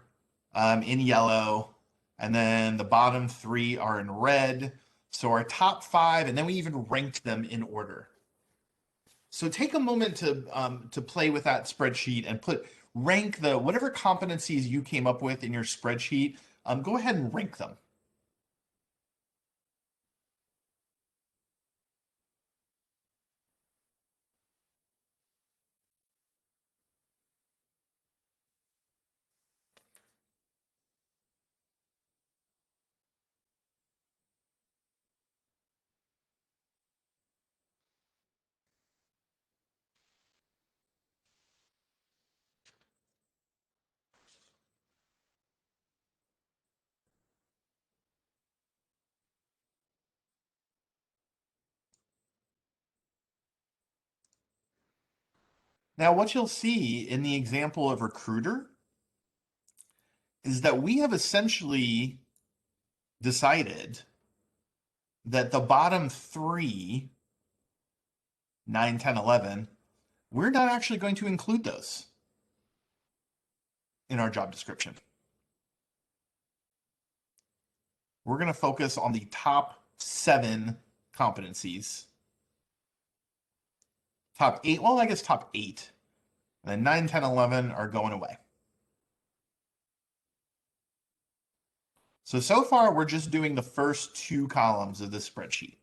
in yellow, and then the bottom 3 are in red. So our top 5, and then we even ranked them in order. So take a moment to play with that spreadsheet and rank the whatever competencies you came up with in your spreadsheet. Go ahead and rank them. Now, what you'll see in the example of recruiter is that we have essentially decided that the bottom three, 9, 10, 11, we're not actually going to include those in our job description. We're going to focus on the top 7 competencies. Top 8, well, I guess top 8. And then 9, 10, 11 are going away. So far, we're just doing the first 2 columns of this spreadsheet.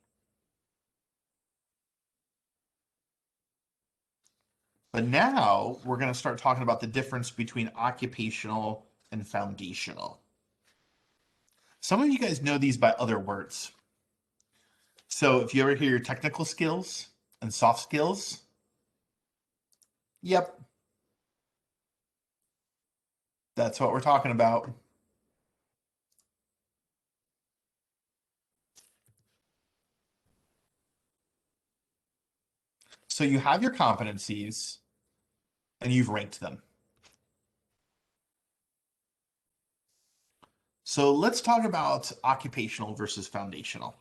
But now we're going to start talking about the difference between occupational and foundational. Some of you guys know these by other words. So if you ever hear technical skills and soft skills, yep, that's what we're talking about. So you have your competencies and you've ranked them. So let's talk about occupational versus foundational.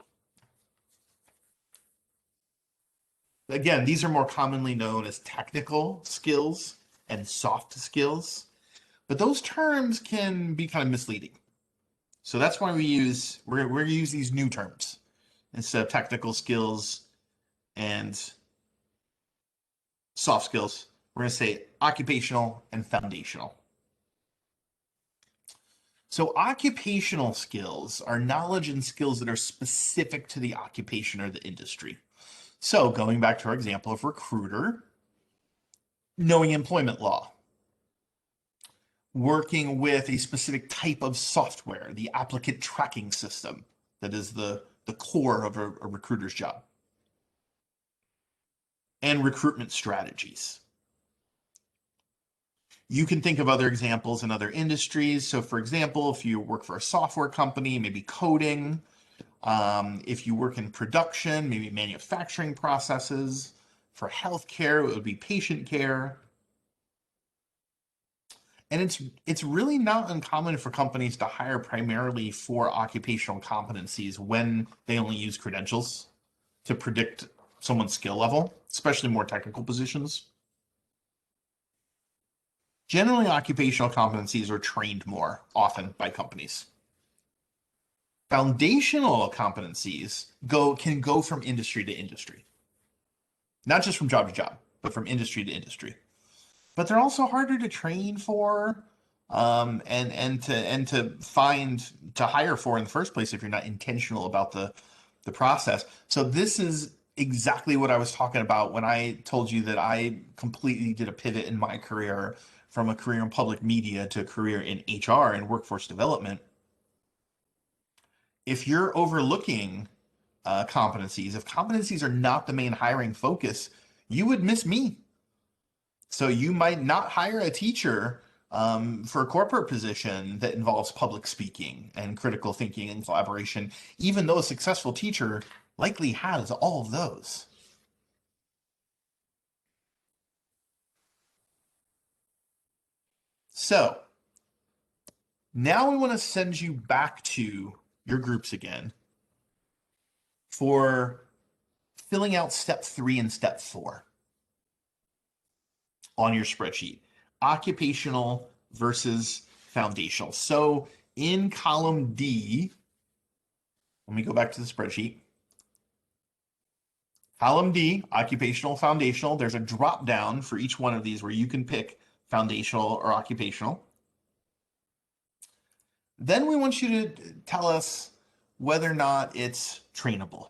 Again, these are more commonly known as technical skills and soft skills, but those terms can be kind of misleading. So that's why we're going to use these new terms instead of technical skills and soft skills. We're going to say occupational and foundational. So occupational skills are knowledge and skills that are specific to the occupation or the industry. So going back to our example of recruiter, knowing employment law, working with a specific type of software, the applicant tracking system, that is the core of a recruiter's job, and recruitment strategies. You can think of other examples in other industries. So for example, if you work for a software company, maybe coding. If you work in production, maybe manufacturing processes. For healthcare, it would be patient care. And it's really not uncommon for companies to hire primarily for occupational competencies when they only use credentials to predict someone's skill level, especially more technical positions. Generally, occupational competencies are trained more often by companies. Foundational competencies can go from industry to industry. Not just from job to job, but from industry to industry. But they're also harder to train for, and to hire for in the first place if you're not intentional about the process. So this is exactly what I was talking about when I told you that I completely did a pivot in my career from a career in public media to a career in HR and workforce development. If you're overlooking competencies, if competencies are not the main hiring focus, you would miss me. So you might not hire a teacher for a corporate position that involves public speaking and critical thinking and collaboration, even though a successful teacher likely has all of those. So now we want to send you back to your groups again for filling out step 3 and step 4 on your spreadsheet. Occupational versus foundational. So in column D, let me go back to the spreadsheet. Column D, occupational, foundational. There's a drop down for each one of these where you can pick foundational or occupational. Then we want you to tell us whether or not it's trainable.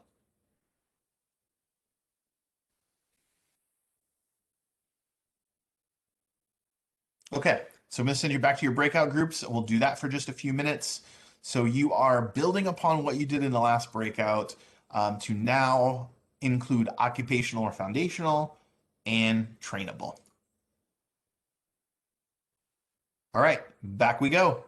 Okay, so I'm going to send you back to your breakout groups, and we'll do that for just a few minutes. So you are building upon what you did in the last breakout to now include occupational or foundational and trainable. All right, back we go.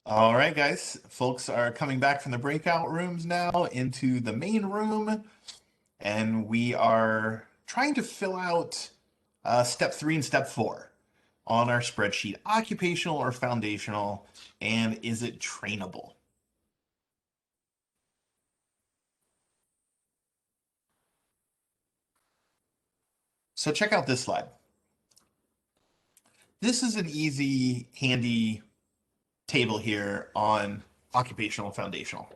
All right, guys. Folks are coming back from the breakout rooms now into the main room, and we are trying to fill out step 3 and step 4 on our spreadsheet, occupational or foundational, and is it trainable? So check out this slide. This is an easy, handy table here on occupational and foundational,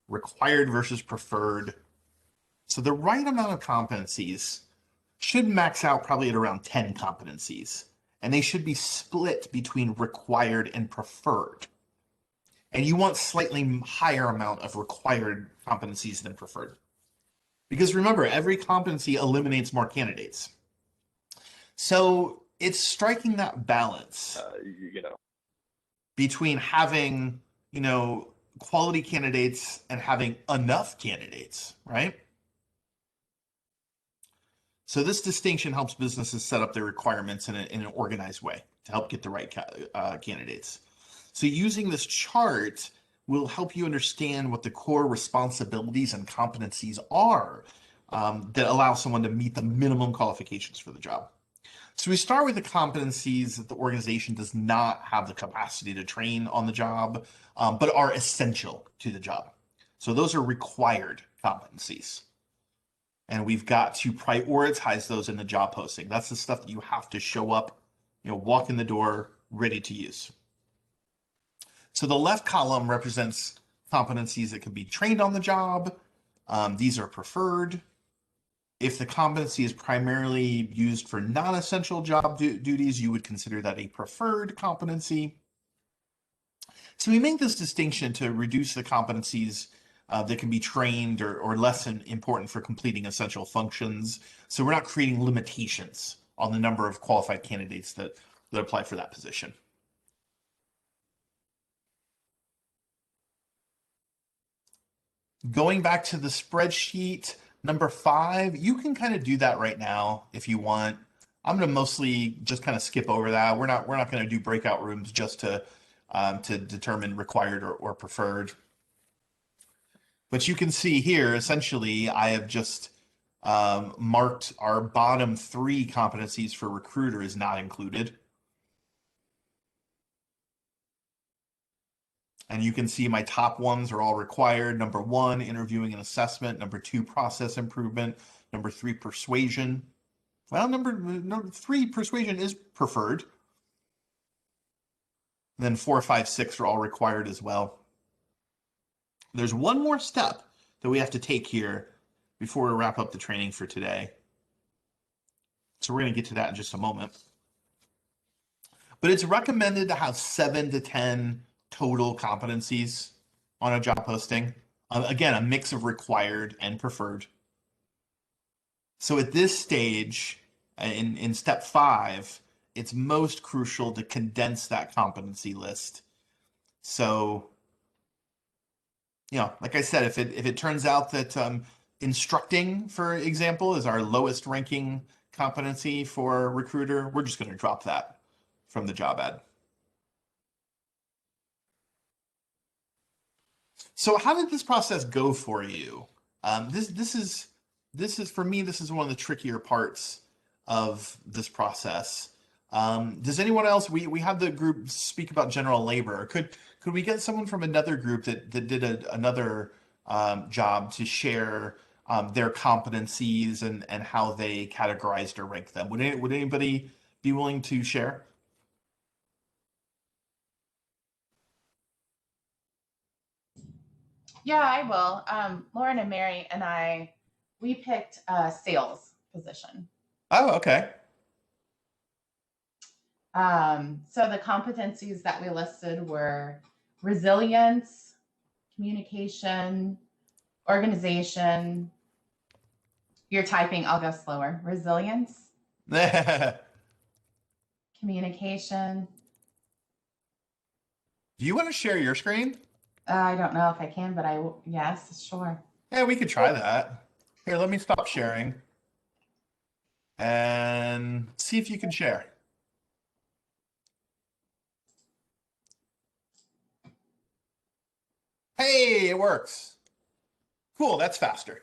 required versus preferred. So the right amount of competencies should max out probably at around 10 competencies, and they should be split between required and preferred. And you want slightly higher amount of required competencies than preferred. Because remember, every competency eliminates more candidates. So it's striking that balance between having, quality candidates and having enough candidates, right? So this distinction helps businesses set up their requirements in an organized way to help get the right candidates. So using this chart will help you understand what the core responsibilities and competencies are that allow someone to meet the minimum qualifications for the job. So we start with the competencies that the organization does not have the capacity to train on the job, but are essential to the job. So those are required competencies. And we've got to prioritize those in the job posting. That's the stuff that you have to show up, walk in the door, ready to use. So the left column represents competencies that can be trained on the job. These are preferred. If the competency is primarily used for non-essential job duties, you would consider that a preferred competency. So we make this distinction to reduce the competencies that can be trained or less important for completing essential functions. So we're not creating limitations on the number of qualified candidates that apply for that position. Going back to the spreadsheet, number 5, you can kind of do that right now if you want. I'm going to mostly just kind of skip over that. We're not going to do breakout rooms just to determine required or preferred. But you can see here, essentially, I have just marked our bottom 3 competencies for recruiter is not included. And you can see my top ones are all required. Number 1, interviewing and assessment. Number 2, process improvement. Number 3, persuasion. Well, number 3, persuasion is preferred. And then 4, 5, 6 are all required as well. There's one more step that we have to take here before we wrap up the training for today. So we're going to get to that in just a moment. But it's recommended to have 7 to 10 total competencies on a job posting. Again, a mix of required and preferred. So at this stage, in step 5, it's most crucial to condense that competency list. So, like I said, if it turns out that instructing, for example, is our lowest ranking competency for recruiter, we're just going to drop that from the job ad. So how did this process go for you? This is for me, this is one of the trickier parts of this process. Does anyone else, we have the group speak about general labor. Could we get someone from another group that did another job to share their competencies and how they categorized or ranked them? Would anybody be willing to share?
Yeah, I will. Lauren and Mary and we picked a sales position.
Oh, okay.
So the competencies that we listed were resilience, communication, organization. You're typing, I'll go slower. Resilience, communication.
Do you want to share your screen?
I don't know if I can, but yes, sure.
Yeah, we could try that. Here, let me stop sharing and see if you can share. it works. Cool, that's faster.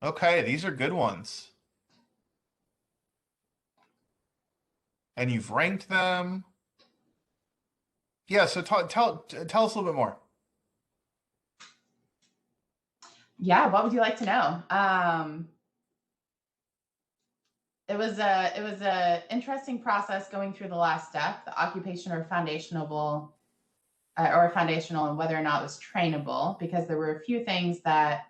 Okay, these are good ones. And you've ranked them. Yeah, so tell us a little bit more.
Yeah, what would you like to know? It was a interesting process going through the last step, the occupation or foundational and whether or not it was trainable, because there were a few things that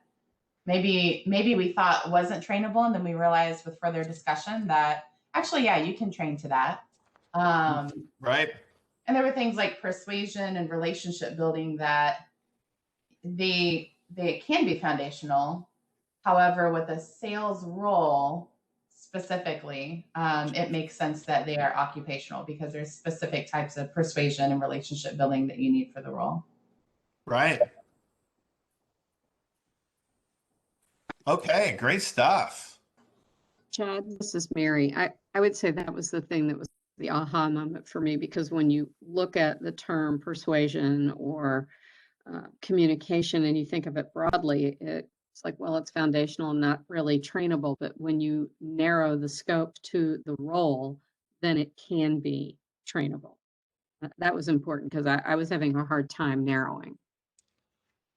maybe we thought wasn't trainable, and then we realized with further discussion that actually, yeah, you can train to that.
Right.
And there were things like persuasion and relationship building that they can be foundational. However, with a sales role specifically, it makes sense that they are occupational because there's specific types of persuasion and relationship building that you need for the role.
Right. Okay, great stuff.
Chad, this is Mary. I would say that was the thing that was the aha moment for me, because when you look at the term persuasion or communication and you think of it broadly, it's like, well, it's foundational and not really trainable. But when you narrow the scope to the role, then it can be trainable. That was important because I was having a hard time narrowing.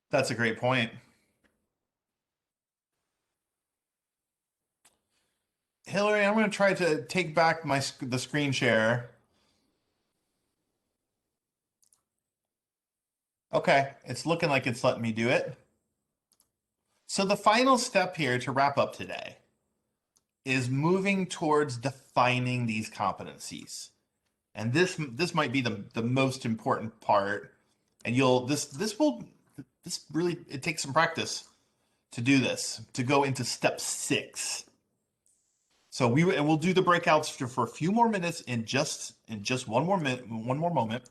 That's a great point. Hillary, I'm going to try to take back the screen share. Okay, it's looking like it's letting me do it. So the final step here to wrap up today is moving towards defining these competencies. And this might be the most important part. And this really, it takes some practice to do this, to go into step 6. So we'll do the breakouts for a few more minutes in just one more moment.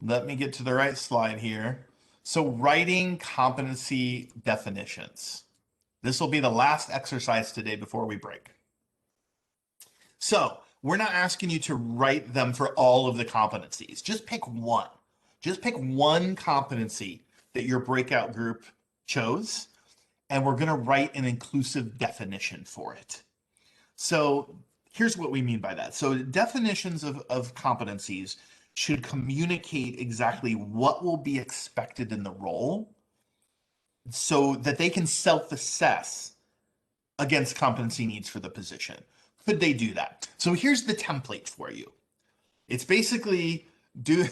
Let me get to the right slide here. So writing competency definitions. This will be the last exercise today before we break. So we're not asking you to write them for all of the competencies. Just pick one. Just pick one competency that your breakout group chose, and we're going to write an inclusive definition for it. So here's what we mean by that. So definitions of competencies should communicate exactly what will be expected in the role so that they can self-assess against competency needs for the position. Could they do that? So here's the template for you. It's basically do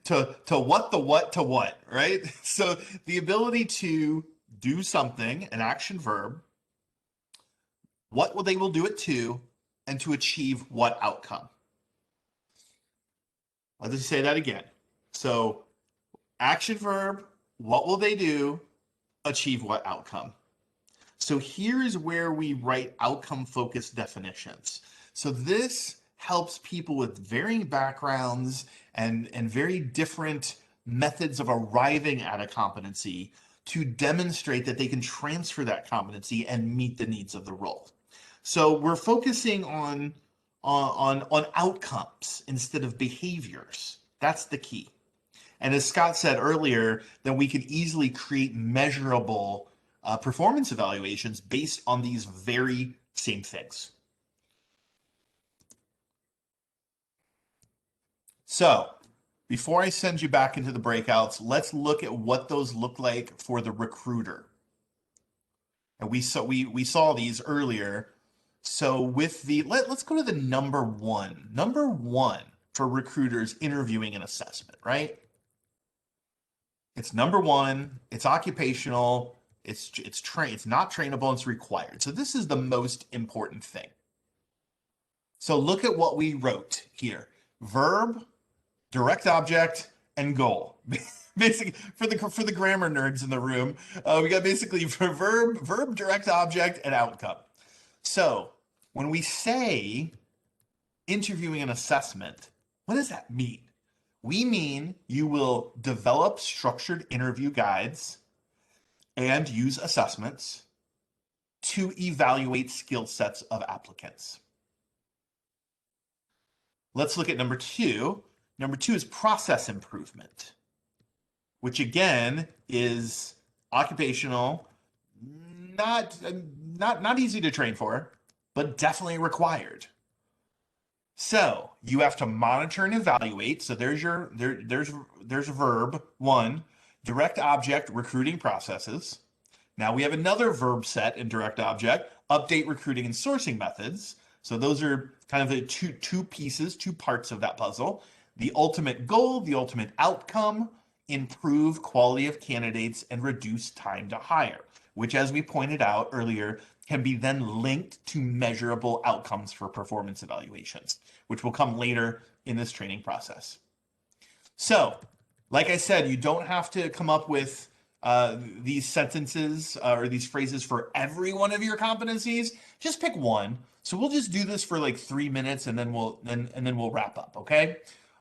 to what, right? So the ability to do something, an action verb, what they will do it to, and to achieve what outcome. Let's just say that again. So action verb, what will they do, achieve what outcome. So here's where we write outcome-focused definitions. So this helps people with varying backgrounds and very different methods of arriving at a competency to demonstrate that they can transfer that competency and meet the needs of the role. So we're focusing on outcomes instead of behaviors. That's the key. And as Scott said earlier, then we could easily create measurable performance evaluations based on these very same things. So before I send you back into the breakouts, let's look at what those look like for the recruiter. And we saw these earlier. So with the, let's go to the number one. Number one for recruiters interviewing and assessment, right? It's number one, it's occupational, it's not trainable, it's required. So this is the most important thing. So look at what we wrote here. Verb, direct object, and goal. Basically, for the grammar nerds in the room, we got basically verb, direct object, and outcome. So when we say interviewing and assessment, what does that mean? We mean you will develop structured interview guides and use assessments to evaluate skill sets of applicants. Let's look at number two. Number two is process improvement, which again is occupational, not easy to train for, but definitely required. So you have to monitor and evaluate. So there's verb one, direct object recruiting processes. Now we have another verb set in direct object, update recruiting and sourcing methods. So those are kind of the two pieces, two parts of that puzzle. The ultimate goal, the ultimate outcome, improve quality of candidates and reduce time to hire, which, as we pointed out earlier, can be then linked to measurable outcomes for performance evaluations, which will come later in this training process. So, like I said, you don't have to come up with these sentences or these phrases for every one of your competencies. Just pick one. So we'll just do this for like 3 minutes, and then we'll wrap up. Okay.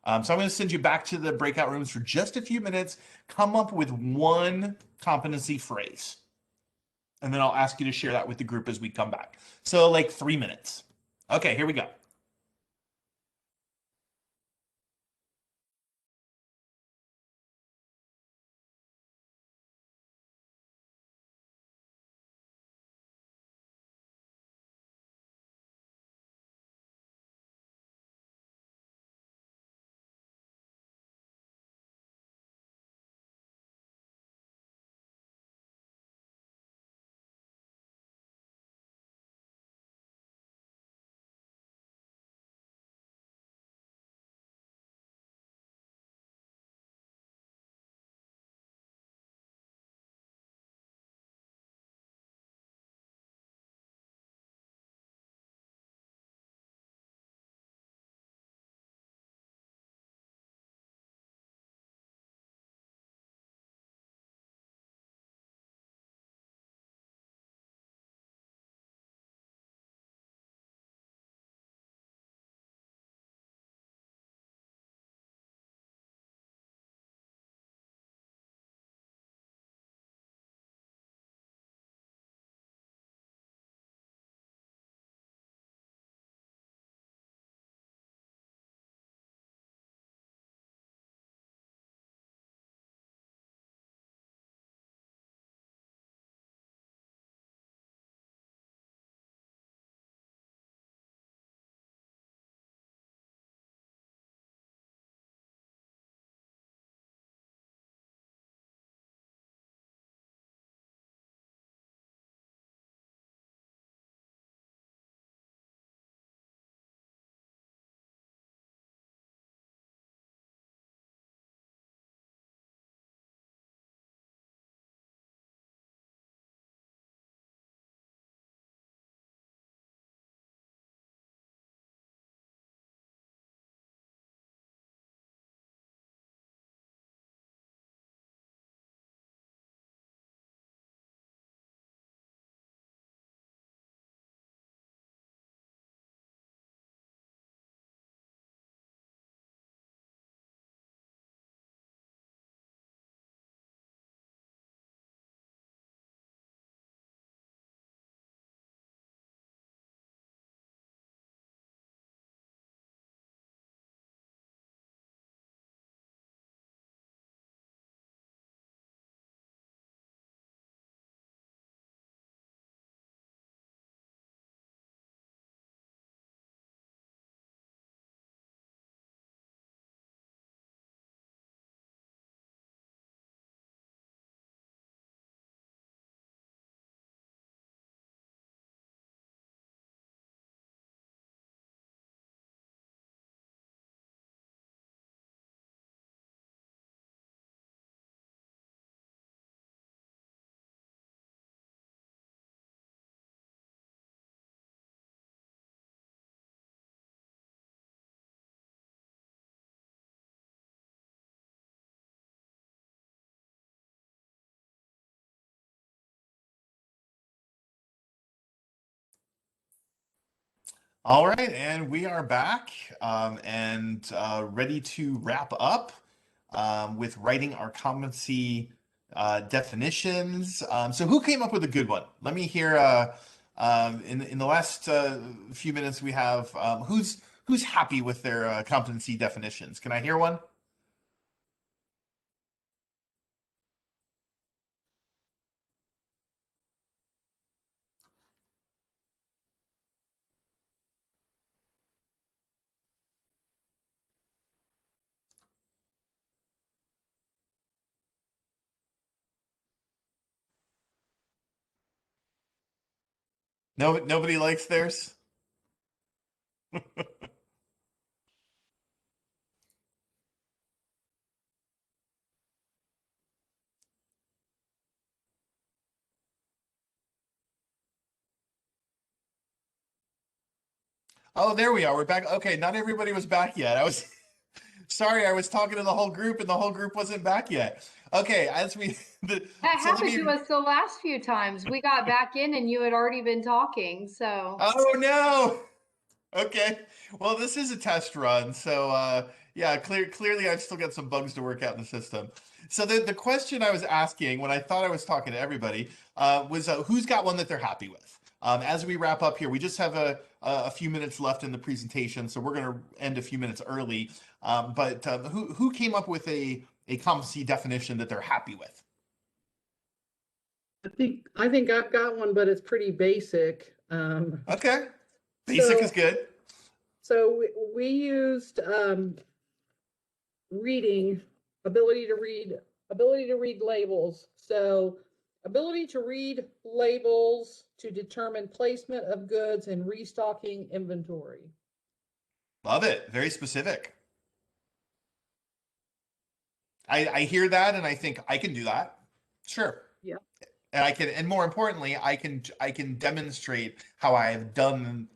So I'm going to send you back to the breakout rooms for just a few minutes. Come up with one competency phrase, and then I'll ask you to share that with the group as we come back. So like 3 minutes. Okay, here we go. All right, and we are back and ready to wrap up with writing our competency definitions. So who came up with a good one? Let me hear in the last few minutes we have who's who's happy with their competency definitions? Can I hear one? No, nobody likes theirs. Oh, there we are. We're back. Okay, not everybody was back yet. I was sorry. I was talking to the whole group, and the whole group wasn't back yet. Okay, as we
That
so let
happened
me.
to us the last few times. We got back in and you had already been talking, so.
Oh no. Okay. Well, this is a test run, so yeah, clearly I've still got some bugs to work out in the system. So the question I was asking when I thought I was talking to everybody was who's got one that they're happy with? As we wrap up here, we just have a few minutes left in the presentation, so we're going to end a few minutes early. But who came up with a competency definition that they're happy with?
I think I've got one, but it's pretty basic.
Okay, basic
So-
is good.
So we used reading, ability to read labels. So ability to read labels to determine placement of goods and restocking inventory.
Love it. Very specific. I hear that and I think I can do that. Sure.
Yeah.
And I can, and more importantly, I can demonstrate how I have done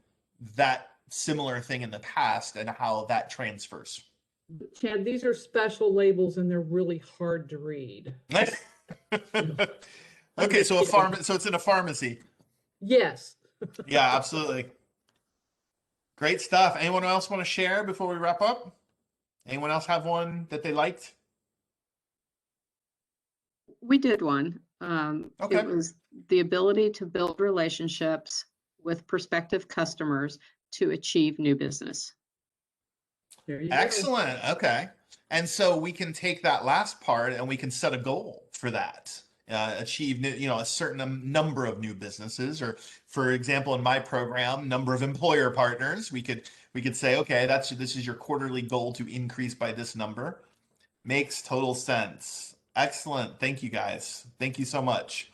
that similar thing in the past and how that transfers.
Chad, these are special labels and they're really hard to read.
Okay, so so it's in a pharmacy.
Yes.
Yeah, absolutely. Great stuff. Anyone else want to share before we wrap up? Anyone else have one that they liked?
We did one.
Okay.
It was the ability to build relationships with prospective customers to achieve new business.
There you go.
Excellent. Okay. And so we can take that last part and we can set a goal for that. Achieve, a certain number of new businesses, or for example, in my program, number of employer partners. We could say, okay, this is your quarterly goal to increase by this number. Makes total sense. Excellent. Thank you guys. Thank you so much.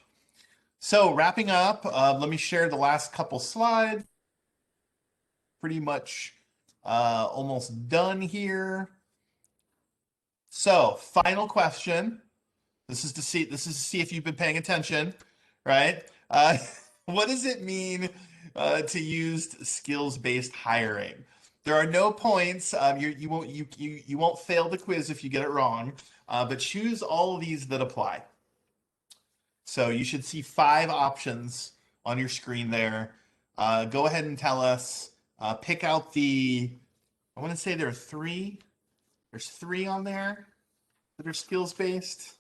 So wrapping up, let me share the last couple slides. Pretty much almost done here. So final question. This is to see if you've been paying attention, right? What does it mean to use skills-based hiring? There are no points. You won't fail the quiz if you get it wrong, but choose all of these that apply. So you should see 5 options on your screen there. Go ahead and tell us. Pick out I want to say there are 3. There's 3 on there that are skills-based.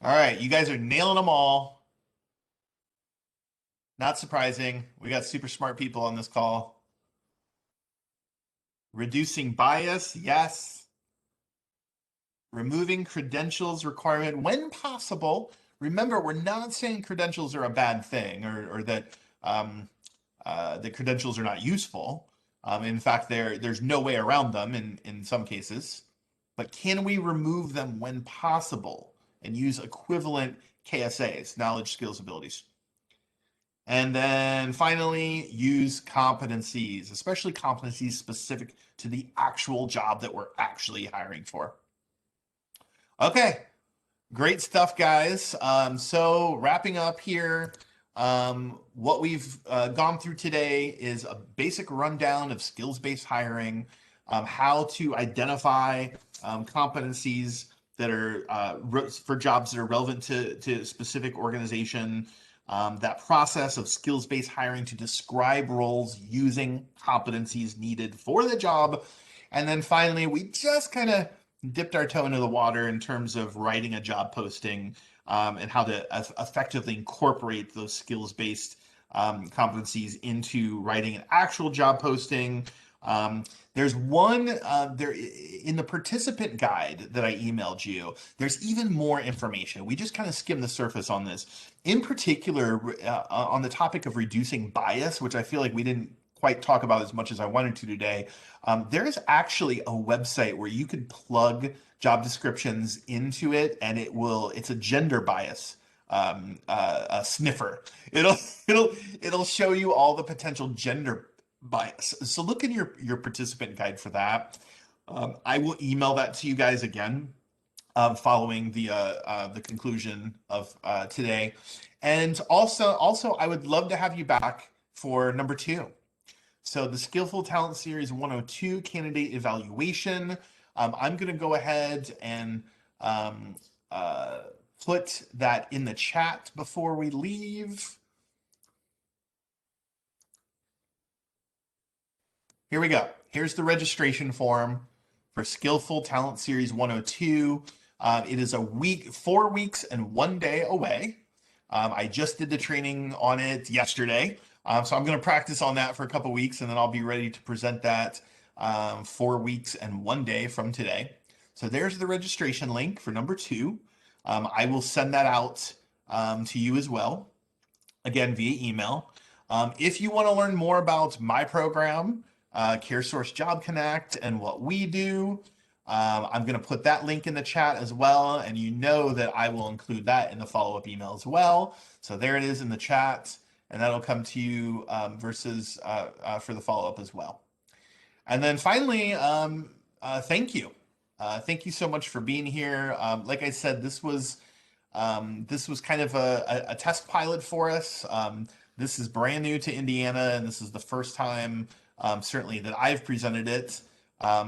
All right, you guys are nailing them all. Not surprising. We got super smart people on this call. Reducing bias, yes. Removing credentials requirement when possible. Remember, we're not saying credentials are a bad thing or that the credentials are not useful. In fact, there's no way around them in some cases. But can we remove them when possible and use equivalent KSAs, knowledge, skills, abilities? And then finally, use competencies, especially competencies specific to the actual job that we're actually hiring for. Okay, great stuff, guys. So wrapping up here, what we've gone through today is a basic rundown of skills-based hiring, how to identify competencies that are for jobs that are relevant to specific organization, that process of skills-based hiring to describe roles using competencies needed for the job. And then finally, we just kind of dipped our toe into the water in terms of writing a job posting, and how to effectively incorporate those skills-based competencies into writing an actual job posting. There's one there in the participant guide that I emailed you. There's even more information. We just kind of skimmed the surface on this. In particular, on the topic of reducing bias, which I feel like we didn't quite talk about as much as I wanted to today. There is actually a website where you could plug job descriptions into it, and it's a gender bias a sniffer. It'll it'll show you all the potential gender bias. So look in your participant guide for that. I will email that to you guys again following the conclusion of today. And also, I would love to have you back for number 2. So the Skillful Talent Series 102 candidate evaluation. I'm going to go ahead and put that in the chat before we leave. Here we go. Here's the registration form for Skillful Talent Series 102. It is 4 weeks and 1 day away. I just did the training on it yesterday. So I'm going to practice on that for a couple weeks, and then I'll be ready to present that 4 weeks and 1 day from today. So there's the registration link for number 2. I will send that out to you as well, again, via email. If you want to learn more about my program, CareSource Job Connect, and what we do, I'm going to put that link in the chat as well. And you know that I will include that in the follow-up email as well. So there it is in the chat, and that'll come to you versus for the follow-up as well. And then finally, thank you. Thank you so much for being here. Like I said, this was kind of a test pilot for us. This is brand new to Indiana, and this is the first time, certainly, that I've presented it.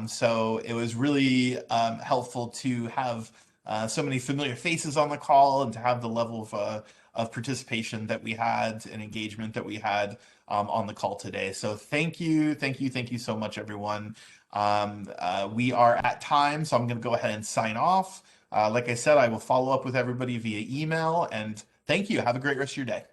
So it was really helpful to have so many familiar faces on the call, and to have the level of participation that we had and engagement that we had on the call today. So thank you so much, everyone. We are at time, so I'm going to go ahead and sign off. Like I said, I will follow up with everybody via email, and thank you. Have a great rest of your day.